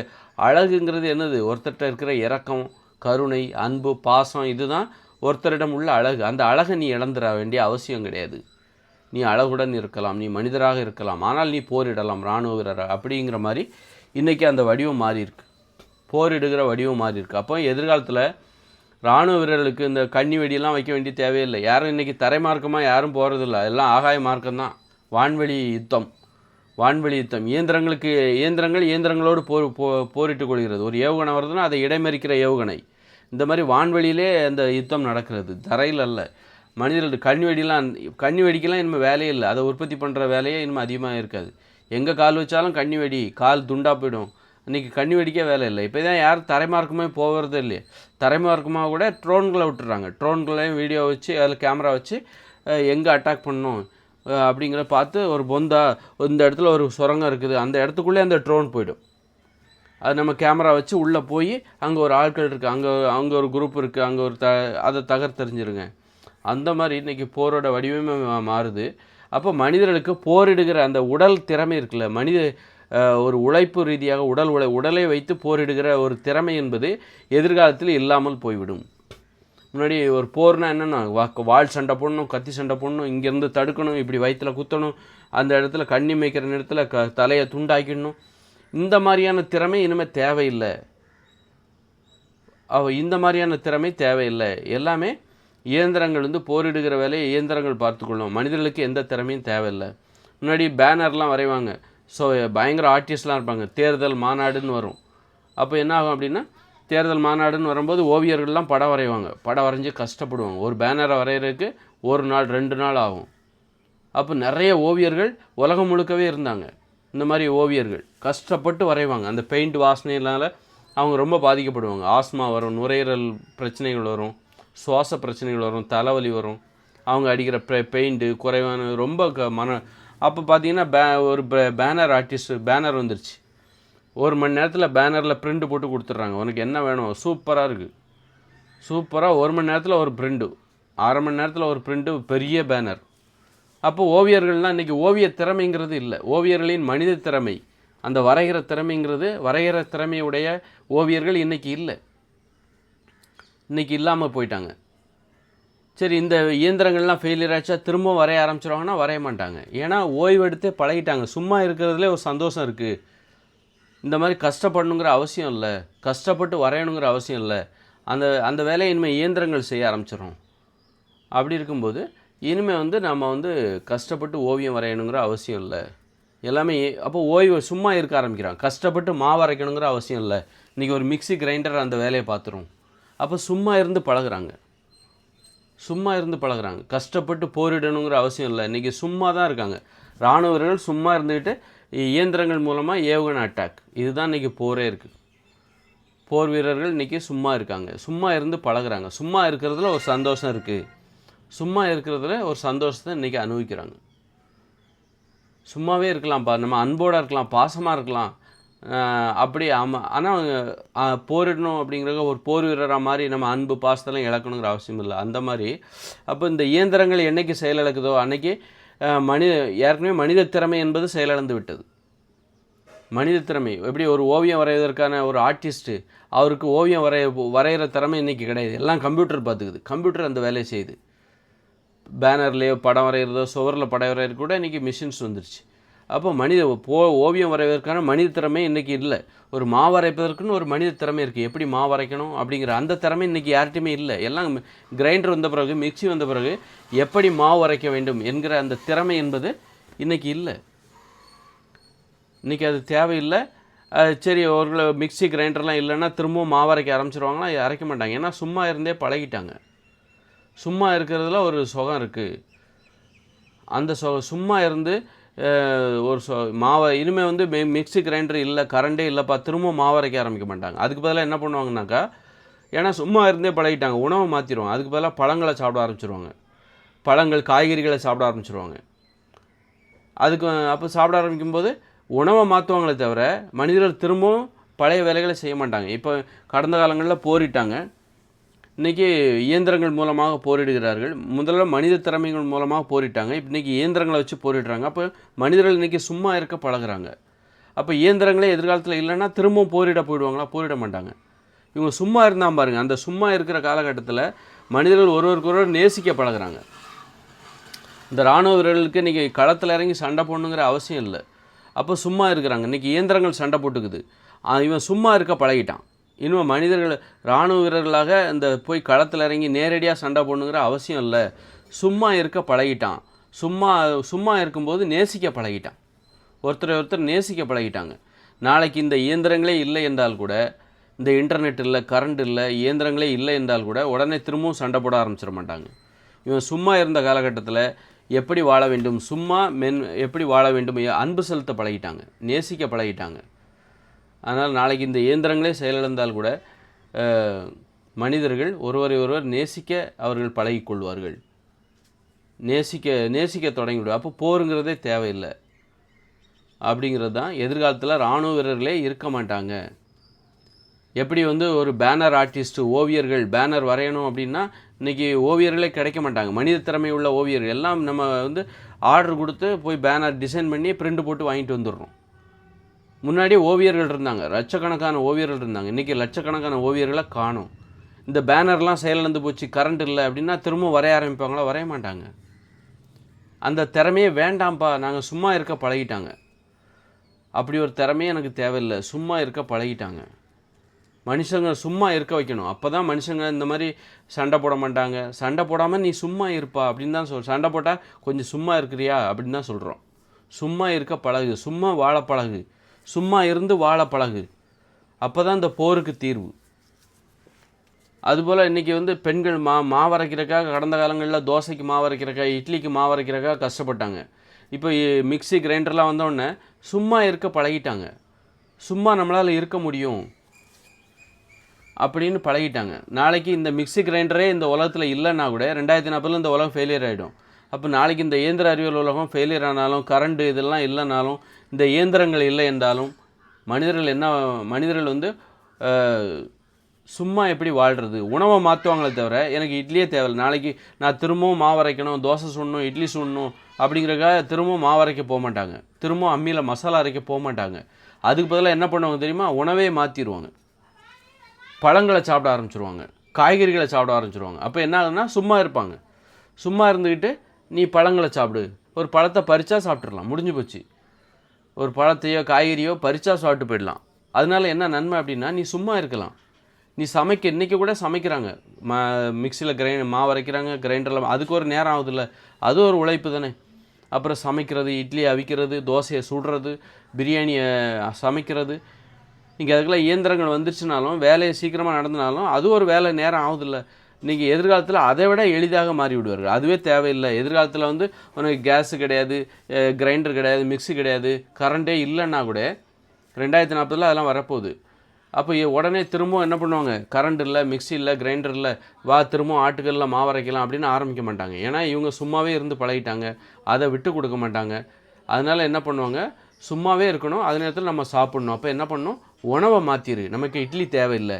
அழகுங்கிறது என்னது? ஒருத்தர்கிட்ட இருக்கிற இரக்கம், கருணை, அன்பு, பாசம், இதுதான் ஒருத்தரிடம் உள்ள அழகு. அந்த அழகை நீ இழந்துட வேண்டிய அவசியம் கிடையாது. நீ அழகுடன் இருக்கலாம், நீ மனிதராக இருக்கலாம், ஆனால் நீ போரிடலாம் இராணுவ வீரராக. அப்படிங்கிற மாதிரி இன்றைக்கி அந்த வடிவம் மாறி இருக்கு, போரிடுகிற வடிவம் மாறி இருக்குது. அப்போ எதிர்காலத்தில் இராணுவ வீரர்களுக்கு இந்த கண்ணி வெடியெல்லாம் வைக்க வேண்டிய தேவையில்லை. யாரும் இன்றைக்கி தரைமார்க்கமாக யாரும் போகிறதில்ல, எல்லாம் ஆகாய மார்க்கம்தான். வான்வெளி யுத்தம். இயந்திரங்களோடு போரிட்டு கொள்கிறது. ஒரு ஏவுகணை வருதுன்னா அதை இடைமறிக்கிற ஏவுகணை. இந்த மாதிரி வான்வெளியிலே அந்த யுத்தம் நடக்கிறது, தரையில் அல்ல. மனிதர்கள் கண்ணி வெடிக்கலாம் இனிமேல் வேலையே இல்லை. அதை உற்பத்தி பண்ணுற வேலையே இனிமேல் அதிகமாக இருக்காது. எங்கே கால் வச்சாலும் கண்ணி வெடி, கால் துண்டாக போயிடும். இன்றைக்கி கண்ணி வெடிக்க வேலை இல்லை. இப்போ தான் யாரும் தரைமார்க்கமே போகிறது இல்லையே. தரைமார்க்கமாக கூட ட்ரோன்களை விட்டுறாங்க. ட்ரோன்களையும் வீடியோ வச்சு அதில் கேமரா வச்சு எங்கே அட்டாக் பண்ணணும் அப்படிங்கிற பார்த்து, ஒரு இந்த இடத்துல ஒரு சுரங்கம் இருக்குது, அந்த இடத்துக்குள்ளே அந்த ட்ரோன் போய்டும். அது நம்ம கேமரா வச்சு உள்ளே போய் அங்கே ஒரு ஆட்கள் இருக்குது, அங்கே ஒரு குரூப் இருக்குது, அங்கே அதை தகர்த்தெறிஞ்சிருங்க. அந்த மாதிரி இன்றைக்கி போரோட வடிவமே மாறுது. அப்போ மனிதர்களுக்கு போரிடுகிற அந்த உடல் திறமை இருக்குல்ல, ஒரு உழைப்பு ரீதியாக உடலை வைத்து போரிடுகிற ஒரு திறமை என்பது எதிர்காலத்தில் இல்லாமல் போய்விடும். முன்னாடி ஒரு போர்னா என்னென்னா வாள் சண்டை போடணும், கத்தி சண்டை போடணும், இங்கேருந்து தடுக்கணும், இப்படி வயிற்றில் குத்தணும், அந்த இடத்துல கண்ணி மேய்க்கிற நேரத்தில் தலையை துண்டாக்கிடணும். இந்த மாதிரியான திறமை இனிமேல் தேவையில்லை. இந்த மாதிரியான திறமை தேவையில்லை. எல்லாமே இயந்திரங்கள் போரிடுகிற வேலையை இயந்திரங்கள் பார்த்துக்கொள்ளும். மனிதர்களுக்கு எந்த திறமையும் தேவையில்லை. முன்னாடி பேனர்லாம் வரைவாங்க. ஸோ பயங்கர ஆர்டிஸ்ட்லாம் இருப்பாங்க. தேர்தல் மாநாடுன்னு வரும். அப்போ என்ன ஆகும் அப்படின்னா, தேர்தல் மாநாடுன்னு வரும்போது ஓவியர்கள்லாம் படம் வரைவாங்க. படம் வரைஞ்சி கஷ்டப்படுவாங்க. ஒரு பேனரை வரைகிறதுக்கு 1 நாள் 2 நாள் ஆகும். அப்போ நிறைய ஓவியர்கள் உலகம் முழுக்கவே இருந்தாங்க. இந்த மாதிரி ஓவியர்கள் கஷ்டப்பட்டு வரைவாங்க. அந்த பெயிண்ட் வாசனையினால் அவங்க ரொம்ப பாதிக்கப்படுவாங்க. ஆஸ்மா வரும், நுரையீரல் பிரச்சனைகள் வரும், சுவாச பிரச்சனைகள் வரும், தலைவலி வரும். அவங்க அடிக்கிற பெயிண்ட்டு குறைவான ரொம்ப அப்போ பார்த்தீங்கன்னா ஒரு பேனர் பேனர் வந்துருச்சு. 1 மணி நேரத்தில் பேனரில் பிரிண்ட் போட்டு கொடுத்துட்றாங்க. உனக்கு என்ன வேணும், சூப்பராக இருக்குது, சூப்பராக 1 மணி நேரத்தில் ஒரு பிரிண்ட்டு, 1/2 மணி நேரத்தில் ஒரு பிரிண்ட்டு, பெரிய பேனர். அப்போ ஓவியர்கள்லாம் இன்றைக்கி ஓவிய திறமைங்கிறது இல்லை. ஓவியர்களின் மனித திறமை, அந்த வரைகிற திறமையுடைய ஓவியர்கள் இன்றைக்கி இல்லை, இன்றைக்கி இல்லாமல் போயிட்டாங்க. சரி, இந்த இயந்திரங்கள்லாம் ஃபெயிலியர் ஆச்சா திரும்ப வரைய ஆரம்பிச்சிருவாங்கன்னா வரைய மாட்டாங்க. ஏன்னா ஓய்வெடுத்தே பழகிட்டாங்க. சும்மா இருக்கிறதுலே ஒரு சந்தோஷம் இருக்குது. இந்த மாதிரி கஷ்டப்படணுங்கிற அவசியம் இல்லை, கஷ்டப்பட்டு வரையணுங்கிற அவசியம் இல்லை. அந்த வேலையை இனிமேல் இயந்திரங்கள் செய்ய ஆரம்பிச்சிடும். அப்படி இருக்கும்போது இனிமேல் நம்ம கஷ்டப்பட்டு ஓவியம் வரையணுங்கிற அவசியம் இல்லை. எல்லாமே அப்போ ஓய்வு சும்மா இருக்க ஆரம்பிக்கிறாங்க. கஷ்டப்பட்டு மாவு அரைக்கணுங்கிற அவசியம் இல்லை. இன்றைக்கி ஒரு மிக்சி கிரைண்டர் அந்த வேலையை பார்த்துரும். அப்போ சும்மா இருந்து பழகுறாங்க. கஷ்டப்பட்டு போரிடணுங்கிற அவசியம் இல்லை. இன்றைக்கி சும்மா தான் இருக்காங்க. இராணுவ வீரர்கள் சும்மா இருந்துக்கிட்டு இயந்திரங்கள் மூலமாக ஏவுகணை அட்டாக், இதுதான் இன்றைக்கி போரே இருக்குது. போர் வீரர்கள் இன்றைக்கி சும்மா இருக்காங்க, சும்மா இருந்து பழகுறாங்க. சும்மா இருக்கிறதுல ஒரு சந்தோஷம் இருக்குது, சும்மா இருக்கிறதுல ஒரு சந்தோஷத்தை இன்றைக்கி அனுபவிக்கிறாங்க. சும்மாவே இருக்கலாம்ப்பா, நம்ம அன்போடு இருக்கலாம், பாசமாக இருக்கலாம், அப்படி. ஆமாம், ஆனால் போரிடணும் அப்படிங்கிறத ஒரு போர் வீரராக மாதிரி நம்ம அன்பு பாசத்தெல்லாம் இழக்கணுங்கிற அவசியம் இல்லை. அந்த மாதிரி அப்போ இந்த இயந்திரங்கள் என்றைக்கு செயலிழக்குதோ அன்றைக்கி ஏற்கனவே மனித திறமை என்பது செயலிழந்து விட்டது. மனித திறமை எப்படி ஒரு ஓவியம் வரைவதற்கான ஒரு ஆர்டிஸ்ட்டு, அவருக்கு ஓவியம் வரைகிற திறமை இன்றைக்கி கிடையாது, எல்லாம் கம்ப்யூட்டர் பார்த்துக்குது. கம்ப்யூட்டர் அந்த வேலையை செய்யுது. பேனர்லேயோ படம் வரைகிறதோ சுவரில் படம் வரைகிறது கூட இன்றைக்கி மிஷின்ஸ் வந்துருச்சு. அப்போ ஓவியம் வரைவதற்கான மனித திறமை இன்றைக்கி இல்லை. ஒரு மாவு வரைப்பதற்குன்னு ஒரு மனித திறமை இருக்குது, எப்படி மாவு வரைக்கணும் அப்படிங்கிற அந்த திறமை இன்றைக்கி யார்கிட்டையுமே இல்லை. எல்லாம் கிரைண்டர் வந்த பிறகு, மிக்சி வந்த பிறகு எப்படி மாவு வரைக்க வேண்டும் என்கிற அந்த திறமை என்பது இன்றைக்கி இல்லை. இன்றைக்கி அது தேவையில்லை. சரி, ஒரு மிக்சி கிரைண்டர்லாம் இல்லைன்னா திரும்பவும் மாவு அரைக்க ஆரம்பிச்சிருவாங்களா? அரைக்க மாட்டாங்க. ஏன்னா சும்மா இருந்தே பழகிட்டாங்க. சும்மா இருக்கிறதுல ஒரு சுகம் இருக்குது. அந்த சும்மா இருந்து ஒரு மாவை இனிமேல் வந்து மிக்சி கிரைண்டர் இல்லை, கரண்டே இல்லைப்பா, திரும்பவும் மாவு அரைக்க ஆரம்பிக்க மாட்டாங்க. அதுக்கு பதிலாக என்ன பண்ணுவாங்கனாக்கா, ஏன்னா சும்மா இருந்தே பழகிட்டாங்க, உணவை மாற்றிடுவாங்க. அதுக்கு பதிலாக பழங்களை சாப்பிட ஆரம்பிச்சிருவாங்க, பழங்கள் காய்கறிகளை சாப்பிட ஆரம்பிச்சிருவாங்க. அதுக்கு அப்போ சாப்பிட ஆரம்பிக்கும்போது உணவை மாற்றுவாங்களே தவிர மனிதர்கள் திரும்பவும் பழைய வேலைகளை செய்ய மாட்டாங்க. இப்போ கடந்த காலங்களில் போரிட்டாங்க, இன்றைக்கி இயந்திரங்கள் மூலமாக போரிடுகிறார்கள். முதல்ல மனித திறமைகள் மூலமாக போரிட்டாங்க, இன்றைக்கி இயந்திரங்களை வச்சு போரிடுறாங்க. அப்போ மனிதர்கள் இன்றைக்கி சும்மா இருக்க பழகுறாங்க. அப்போ இயந்திரங்களே எதிர்காலத்தில் இல்லைன்னா திரும்பவும் போயிடுவாங்களா? போரிட மாட்டாங்க. இவங்க சும்மா இருந்தால் பாருங்கள், அந்த சும்மா இருக்கிற காலகட்டத்தில் மனிதர்கள் ஒருவருக்கொருவர் நேசிக்க பழகுறாங்க. இந்த இராணுவ வீரர்களுக்கு இன்றைக்கி களத்தில் இறங்கி சண்டை போடணுங்கிற அவசியம் இல்லை. அப்போ சும்மா இருக்கிறாங்க. இன்றைக்கி இயந்திரங்கள் சண்டை போட்டுக்குது, இவன் சும்மா இருக்க பழகிட்டான். இன்னும் மனிதர்கள் இராணுவ வீரர்களாக இந்த போய் களத்தில் இறங்கி நேரடியாக சண்டை போடணுங்கிற அவசியம் இல்லை. சும்மா இருக்க பழகிட்டான். சும்மா இருக்கும்போது நேசிக்க பழகிட்டான். ஒருத்தர் நேசிக்க பழகிட்டாங்க. நாளைக்கு இந்த இயந்திரங்களே இல்லை என்றால் கூட, இந்த இன்டர்நெட் இல்லை, கரண்ட் இல்லை, இயந்திரங்களே இல்லை என்றால் கூட உடனே திரும்பவும் சண்டை போட ஆரம்பிச்சிட மாட்டாங்க. இவன் சும்மா இருந்த காலகட்டத்தில் எப்படி வாழ வேண்டும், எப்படி வாழ வேண்டும், அன்பு செலுத்த பழகிட்டாங்க, நேசிக்க பழகிட்டாங்க. அதனால் நாளைக்கு இந்த இயந்திரங்களே செயலிழந்தால் கூட மனிதர்கள் ஒருவர் நேசிக்க அவர்கள் பழகிக்கொள்வார்கள், நேசிக்க தொடங்கிவிடும். அப்போ போருங்கிறதே தேவையில்லை அப்படிங்கிறது தான். எதிர்காலத்தில் இராணுவ வீரர்களே இருக்க மாட்டாங்க. எப்படி வந்து ஒரு பேனர் ஆர்டிஸ்ட்டு, ஓவியர்கள் பேனர் வரையணும் அப்படின்னா இன்றைக்கி ஓவியர்களே கிடைக்க மாட்டாங்க. மனித திறமை உள்ள ஓவியர்கள் எல்லாம் நம்ம வந்து ஆர்டர் கொடுத்து போய் பேனர் டிசைன் பண்ணி பிரிண்ட் போட்டு வாங்கிட்டு வந்துடுறோம். முன்னாடி ஓவியர்கள் இருந்தாங்க, லட்சக்கணக்கான ஓவியர்கள் இருந்தாங்க. இன்றைக்கி லட்சக்கணக்கான ஓவியர்களை காணும். இந்த பேனர்லாம் செயலிழந்து போச்சு, கரண்ட் இல்லை அப்படின்னா திரும்ப வரைய ஆரம்பிப்பாங்களா? வரைய மாட்டாங்க. அந்த திறமையே வேண்டாம்ப்பா, நாங்கள் சும்மா இருக்க பழகிட்டாங்க. அப்படி ஒரு திறமையே எனக்கு தேவையில்லை, சும்மா இருக்க பழகிட்டாங்க. மனுஷங்க சும்மா இருக்க வைக்கணும். அப்போ தான் மனுஷங்க இந்த மாதிரி சண்டை போட மாட்டாங்க. சண்டை போடாமல் நீ சும்மா இருப்பா அப்படின்னு தான் சண்டை போட்டால் கொஞ்சம் சும்மா இருக்கிறியா அப்படின்னு தான் சொல்கிறோம். சும்மா இருக்க பழகு, சும்மா வாழ பழகு, சும்மா இருந்து வாழ பழகு. அப்போ தான் இந்த போருக்கு தீர்வு. அதுபோல் இன்றைக்கி வந்து பெண்கள் மாவரைக்கிறக்காக கடந்த காலங்களில் தோசைக்கு மாவரைக்கிறக்கா, இட்லிக்கு மாவரைக்கிறக்காக கஷ்டப்பட்டாங்க. இப்போ மிக்சி கிரைண்டர்லாம் வந்தோடனே சும்மா இருக்க பழகிட்டாங்க. சும்மா நம்மளால் இருக்க முடியும் அப்படின்னு பழகிட்டாங்க. நாளைக்கு இந்த மிக்சி கிரைண்டரே இந்த உலகத்தில் இல்லைன்னா கூட 2040 இந்த உலகம் ஃபெயிலியர் ஆகிடும். அப்போ நாளைக்கு இந்த இயந்திர அறிவியல் உலகம் ஃபெயிலியர் ஆனாலும், கரண்ட்டு இதெல்லாம் இல்லைனாலும், இந்த இயந்திரங்கள் இல்லை என்றாலும் மனிதர்கள் வந்து சும்மா எப்படி வாழ்கிறது? உணவை மாற்றுவாங்களே தவிர எனக்கு இட்லியே தேவையில்லை, நாளைக்கு நான் திரும்பவும் மாவரைக்கணும், தோசை சுடணும், இட்லி சுடணும் அப்படிங்கிறக்காக திரும்பவும் மாவரைக்க போக மாட்டாங்க, திரும்பவும் அம்மியில் மசாலா அரைக்க போக மாட்டாங்க. அதுக்கு பதிலாக என்ன பண்ணுவாங்க தெரியுமா? உணவே மாற்றிடுவாங்க. பழங்களை சாப்பிட ஆரம்பிச்சிருவாங்க, காய்கறிகளை சாப்பிட ஆரம்பிச்சிருவாங்க. அப்போ என்ன ஆகுதுன்னா சும்மா இருப்பாங்க. சும்மா இருந்துக்கிட்டு நீ பழங்களை சாப்பிடு, ஒரு பழத்தை பறிச்சா சாப்பிட்றலாம், முடிஞ்சு போச்சு. ஒரு பழத்தையோ காய்கறியோ பறிச்சா சாப்பிட்டு போயிடலாம். அதனால என்ன நன்மை அப்படின்னா, நீ சும்மா இருக்கலாம். நீ இன்றைக்கி கூட சமைக்கிறாங்க, மிக்சியில் மாவு அரைக்கிறாங்க, கிரைண்டரில், அதுக்கு ஒரு நேரம் ஆகுதுல்ல, அது ஒரு உழைப்பு தானே. அப்புறம் சமைக்கிறது, இட்லியை அவிக்கிறது, தோசையை சுடுறது, பிரியாணியை சமைக்கிறது, இங்கே அதுக்கெல்லாம் இயந்திரங்கள் வந்துருச்சுனாலும் வேலையை சீக்கிரமாக நடந்தினாலும் அது ஒரு வேலை நேரம் ஆகுதில்ல. இன்றைக்கி எதிர்காலத்தில் அதை விட எளிதாக மாறி விடுவார்கள். அதுவே தேவையில்லை. எதிர்காலத்தில் வந்து உனக்கு கேஸு கிடையாது, கிரைண்டர் கிடையாது, மிக்ஸி கிடையாது, கரண்ட்டே இல்லைன்னா கூட 2040 அதெல்லாம் வரப்போகுது. அப்போ உடனே திரும்பவும் என்ன பண்ணுவாங்க, கரண்ட் இல்லை, மிக்ஸி இல்லை, கிரைண்டர் இல்லை, வா திரும்பவும் ஆட்டுக்கல்ல மாவு அரைக்கலாம் அப்படின்னு ஆரம்பிக்க மாட்டாங்க. ஏன்னா இவங்க சும்மாவே இருந்து பழகிட்டாங்க, அதை விட்டு கொடுக்க மாட்டாங்க. அதனால் என்ன பண்ணுவாங்க, சும்மாவே இருக்கணும், அதே நேரத்தில் நம்ம சாப்பிட்ணும். அப்போ என்ன பண்ணணும், உணவை மாற்றிடு. நமக்கு இட்லி தேவையில்லை,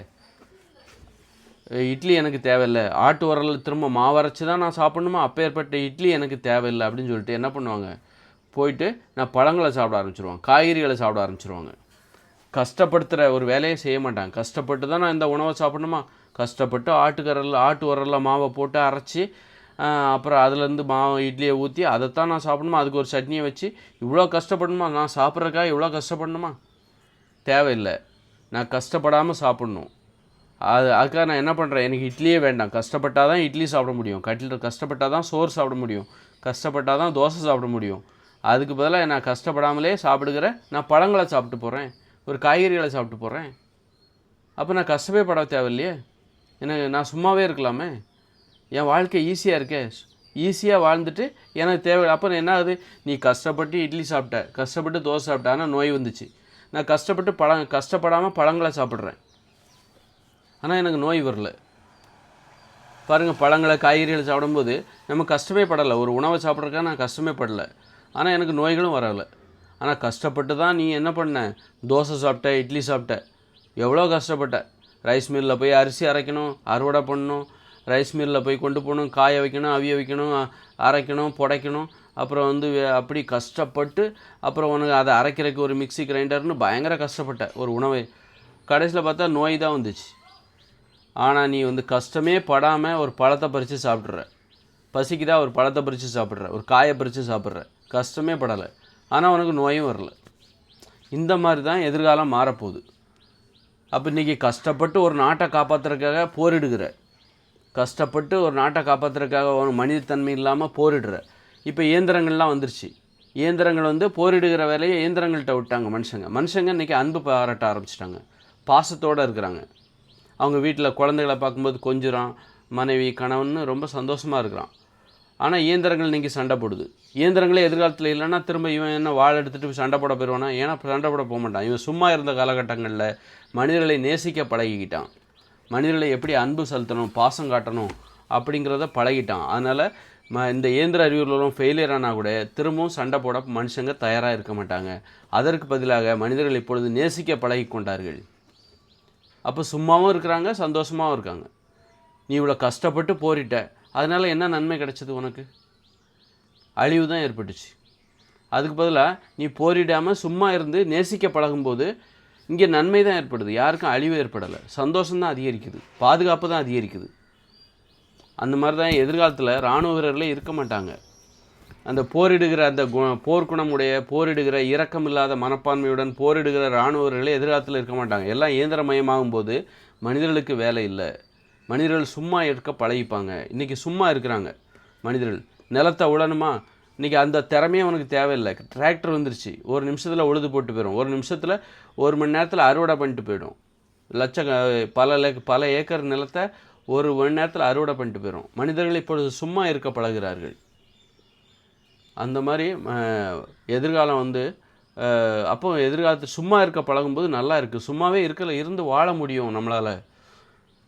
இட்லி எனக்கு தேவையில்லை, ஆட்டு உரல் திரும்ப மாவரைச்சி தான் நான் சாப்பிட்ணுமா, அப்பேற்பட்ட இட்லி எனக்கு தேவையில்லை அப்படின்னு சொல்லிட்டு என்ன பண்ணுவாங்க, போயிட்டு நான் பழங்களை சாப்பிட ஆரம்பிச்சிருவாங்க, காய்கறிகளை சாப்பிட ஆரம்பிச்சிருவாங்க. கஷ்டப்படுத்துகிற ஒரு வேலையை செய்ய மாட்டாங்க. கஷ்டப்பட்டு தான் நான் இந்த உணவை சாப்பிட்ணுமா, கஷ்டப்பட்டு ஆட்டு உரலில் மாவை போட்டு அரைச்சி அப்புறம் அதுலேருந்து மாவு இட்லியை ஊற்றி அதைத்தான் நான் சாப்பிட்ணுமா, அதுக்கு ஒரு சட்னியை வச்சு இவ்வளோ கஷ்டப்படணுமா, நான் சாப்பிட்றதுக்காக இவ்வளோ கஷ்டப்படணுமா, தேவையில்லை. நான் கஷ்டப்படாமல் சாப்பிட்ணும். அதுக்காக நான் என்ன பண்ணுறேன், எனக்கு இட்லியே வேண்டாம். கஷ்டப்பட்டால் தான் இட்லி சாப்பிட முடியும், கஷ்டப்பட்டால் தான் சோறு சாப்பிட முடியும், கஷ்டப்பட்டால் தான் தோசை சாப்பிட முடியும். அதுக்கு பதிலாக நான் கஷ்டப்படாமலே சாப்பிடுகிற நான் பழங்களை சாப்பிட்டு போகிறேன், ஒரு காய்கறிகளை சாப்பிட்டு போகிறேன். அப்போ நான் கஷ்டமே பட தேவையில்லையே, எனக்கு நான் சும்மாவே இருக்கலாமே, என் வாழ்க்கை ஈஸியாக இருக்கே, ஈஸியாக வாழ்ந்துட்டு எனக்கு தேவை. அப்போ என்ன ஆகுது, நீ கஷ்டப்பட்டு இட்லி சாப்பிட்ட, கஷ்டப்பட்டு தோசை சாப்பிட்ட, ஆனால் நோய் வந்துச்சு. நான் கஷ்டப்படாமல் பழங்களை சாப்பிட்றேன், ஆனால் எனக்கு நோய் வரல. பாருங்கள், பழங்களை காய்கறிகளை சாப்பிடும்போது நம்ம கஷ்டமே படலை. ஒரு உணவை சாப்பிட்றதுக்காக நான் கஷ்டமே படலை, ஆனால் எனக்கு நோய்களும் வரலை. ஆனால் கஷ்டப்பட்டு தான் நீ என்ன பண்ண, தோசை சாப்பிட்ட, இட்லி சாப்பிட்ட, எவ்வளோ கஷ்டப்பட்ட. ரைஸ் மில்லில் போய் அரிசி அரைக்கணும், அறுவடை பண்ணணும், ரைஸ் மில்லில் போய் கொண்டு போகணும், காய வைக்கணும், அவிய வைக்கணும், அரைக்கணும், புடைக்கணும். அப்புறம் வந்து அப்படி கஷ்டப்பட்டு அப்புறம் உனக்கு அதை அரைக்கிறதுக்கு ஒரு மிக்ஸி கிரைண்டர்னு பயங்கர கஷ்டப்பட்ட ஒரு உணவை. கடைசியில் பார்த்தா நோய் தான் வந்துச்சு. ஆனால் நீ வந்து கஷ்டமே படாமல் ஒரு பழத்தை பறித்து சாப்பிட்ற, பசிக்குதா ஒரு பழத்தை பறித்து சாப்பிட்ற, ஒரு காயை பறித்து சாப்பிட்ற, கஷ்டமே படலை, ஆனால் உனக்கு நோயும் வரல. இந்த மாதிரி தான் எதிர்காலம் மாறப்போகுது. அப்போ இன்றைக்கி கஷ்டப்பட்டு ஒரு நாட்டை காப்பாற்றுறதுக்காக போரிடுகிற, கஷ்டப்பட்டு ஒரு நாட்டை காப்பாற்றுறதுக்காக ஒரு மனிதத்தன்மை இல்லாமல் போரிடுற. இப்போ இயந்திரங்கள்லாம் வந்துருச்சு. இயந்திரங்கள் வந்து போரிடுகிற வேலையை இயந்திரங்கள்கிட்ட விட்டாங்க. மனுஷங்க இன்றைக்கி அன்பு பாராட்ட ஆரம்பிச்சிட்டாங்க, பாசத்தோடு இருக்கிறாங்க. அவங்க வீட்டில் குழந்தைகளை பார்க்கும்போது கொஞ்சுறான், மனைவி கணவன் ரொம்ப சந்தோஷமாக இருக்கிறான். ஆனால் இயந்திரங்கள் இன்றைக்கி சண்டை போடுது. இயந்திரங்களே எதிர்காலத்தில் இல்லைன்னா திரும்ப இவன் என்ன வாழை எடுத்துகிட்டு சண்டை போட போயிடுவானா, ஏன்னா சண்டை போட போக மாட்டான். இவன் சும்மா இருந்த காலகட்டங்களில் மனிதர்களை நேசிக்க பழகிக்கிட்டான், மனிதர்களை எப்படி அன்பு செலுத்தணும், பாசம் காட்டணும் அப்படிங்கிறத பழகிட்டான். அதனால் இந்த இயந்திர அறிவியலும் ஃபெயிலியர் ஆனால் கூட திரும்பவும் சண்டை போட மனுஷங்க தயாராக இருக்க மாட்டாங்க. அதற்கு பதிலாக மனிதர்கள் இப்பொழுது நேசிக்க பழகி கொண்டார்கள். அப்போ சும்மாவும் இருக்கிறாங்க, சந்தோஷமாகவும் இருக்காங்க. நீ இவ்வளோ கஷ்டப்பட்டு போரிட்ட, அதனால் என்ன நன்மை கிடைச்சது உனக்கு? அழிவு தான் ஏற்பட்டுச்சு. அதுக்கு பதிலாக நீ போரிடாமல் சும்மா இருந்து நேசிக்க பழகும்போது இங்கே நன்மை தான் ஏற்படுது, யாருக்கும் அழிவு ஏற்படலை, சந்தோஷம்தான் அதிகரிக்குது, பாதுகாப்பு தான் அதிகரிக்குது. அந்த மாதிரி தான் எதிர்காலத்தில் இராணுவ வீரர்களே இருக்க மாட்டாங்க. அந்த போரிடுகிற அந்த போர்க்குணமுடைய போரிடுகிற இரக்கம் இல்லாத மனப்பான்மையுடன் போரிடுகிற இராணுவ வீரர்களே எதிர்காலத்தில் இருக்க மாட்டாங்க. எல்லாம் இயந்திரமயமாகும் போது மனிதர்களுக்கு வேலை இல்லை, மனிதர்கள் சும்மா இருக்க பழகிப்பாங்க. இன்றைக்கி சும்மா இருக்கிறாங்க மனிதர்கள். நிலத்தை உழணுமா, இன்றைக்கி அந்த திறமையே அவனுக்கு தேவையில்லை. டிராக்டர் வந்துருச்சு, ஒரு நிமிஷத்தில் உழுது போட்டு போயிடும், ஒரு நிமிஷத்தில் 1 மணி நேரத்தில் அறுவடை பண்ணிட்டு போயிடும். பல ஏக்கர் நிலத்தை 1 மணி நேரத்தில் அறுவடை பண்ணிட்டு போயிடும். மனிதர்கள் இப்பொழுது சும்மா இருக்க பழகிறார்கள். அந்த மாதிரி எதிர்காலம் வந்து அப்போ எதிர்காலத்தில் சும்மா இருக்க பழகும்போது நல்லா இருக்குது. சும்மாவே இருந்து வாழ முடியும் நம்மளால்.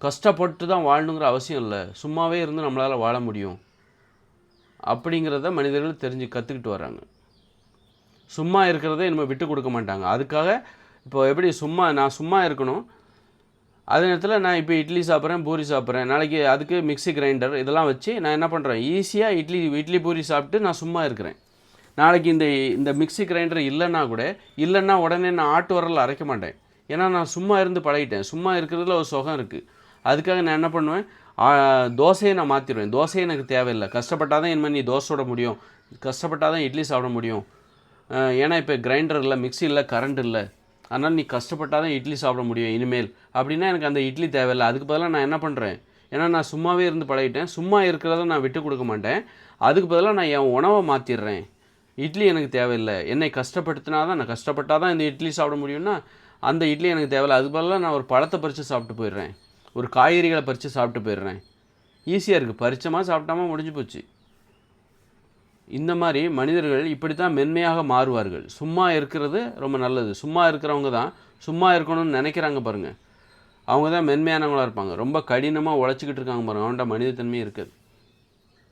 கஷ்டப்பட்டு தான் வாழணுங்கிற அவசியம் இல்லை, சும்மாவே இருந்து நம்மளால் வாழ முடியும் அப்படிங்கிறத மனிதர்கள் கற்றுக்கிட்டு வராங்க. சும்மா இருக்கிறத நம்ம விட்டு கொடுக்க மாட்டாங்க. அதுக்காக இப்போ எப்படி நான் சும்மா இருக்கணும், அதே நேரத்தில் நான் இப்போ இட்லி சாப்பிட்றேன், பூரி சாப்பிட்றேன், நாளைக்கு அதுக்கு மிக்ஸி கிரைண்டர் இதெல்லாம் வச்சு நான் என்ன பண்ணுறேன், ஈஸியாக இட்லி பூரி சாப்பிட்டு நான் சும்மா இருக்கிறேன். நாளைக்கு இந்த மிக்ஸி கிரைண்டர் இல்லைன்னா உடனே நான் ஆட்டு உரலில் அரைக்க மாட்டேன். ஏன்னா நான் சும்மா இருந்து பழகிட்டேன். சும்மா இருக்கிறதுல ஒரு சுகம் இருக்குது. அதுக்காக நான் என்ன பண்ணுவேன், தோசையை நான் மாற்றிடுவேன். தோசையே எனக்கு தேவையில்லை, கஷ்டப்பட்டால் தான் இனிமேல் நீ தோசை சுட முடியும், கஷ்டப்பட்டால் தான் இட்லி சாப்பிட முடியும். ஏன்னா இப்போ கிரைண்டர் இல்லை, மிக்ஸி இல்லை, கரண்ட் இல்லை, அதனால் நீ கஷ்டப்பட்டால் தான் இட்லி சாப்பிட முடியும் இனிமேல் அப்படின்னா எனக்கு அந்த இட்லி தேவையில்லை. அதுக்கு பதிலாக நான் என்ன பண்ணுறேன், ஏன்னா நான் சும்மாவே இருந்து பழகிட்டேன், சும்மா இருக்கிறத நான் விட்டு கொடுக்க மாட்டேன். அதுக்கு பதிலாக நான் என் உணவை மாற்றிடுறேன். இட்லி எனக்கு தேவையில்லை, என்னை கஷ்டப்படுத்தினா தான், நான் கஷ்டப்பட்டால் தான் இந்த இட்லி சாப்பிட முடியும்னா அந்த இட்லி எனக்கு தேவையில்லை. அதுக்கு பதிலாக நான் ஒரு பழத்தை பறித்து சாப்பிட்டு போயிடுறேன், ஒரு காய்கறிகளை பறித்து சாப்பிட்டு போயிடுறேன். ஈஸியாக இருக்குது, பரிச்சமாக சாப்பிட்டாமா முடிஞ்சு போச்சு. இந்த மாதிரி மனிதர்கள் இப்படி தான் மென்மையாக மாறுவார்கள். சும்மா இருக்கிறது ரொம்ப நல்லது. சும்மா இருக்கிறவங்க தான் சும்மா இருக்கணும்னு நினைக்கிறாங்க பாருங்கள், அவங்க தான் மென்மையானவங்களாக இருப்பாங்க. ரொம்ப கடினமாக உழைச்சிக்கிட்டு இருக்காங்க பாருங்கள், அவன்கிட்ட மனிதத்தன்மையே இருக்காது.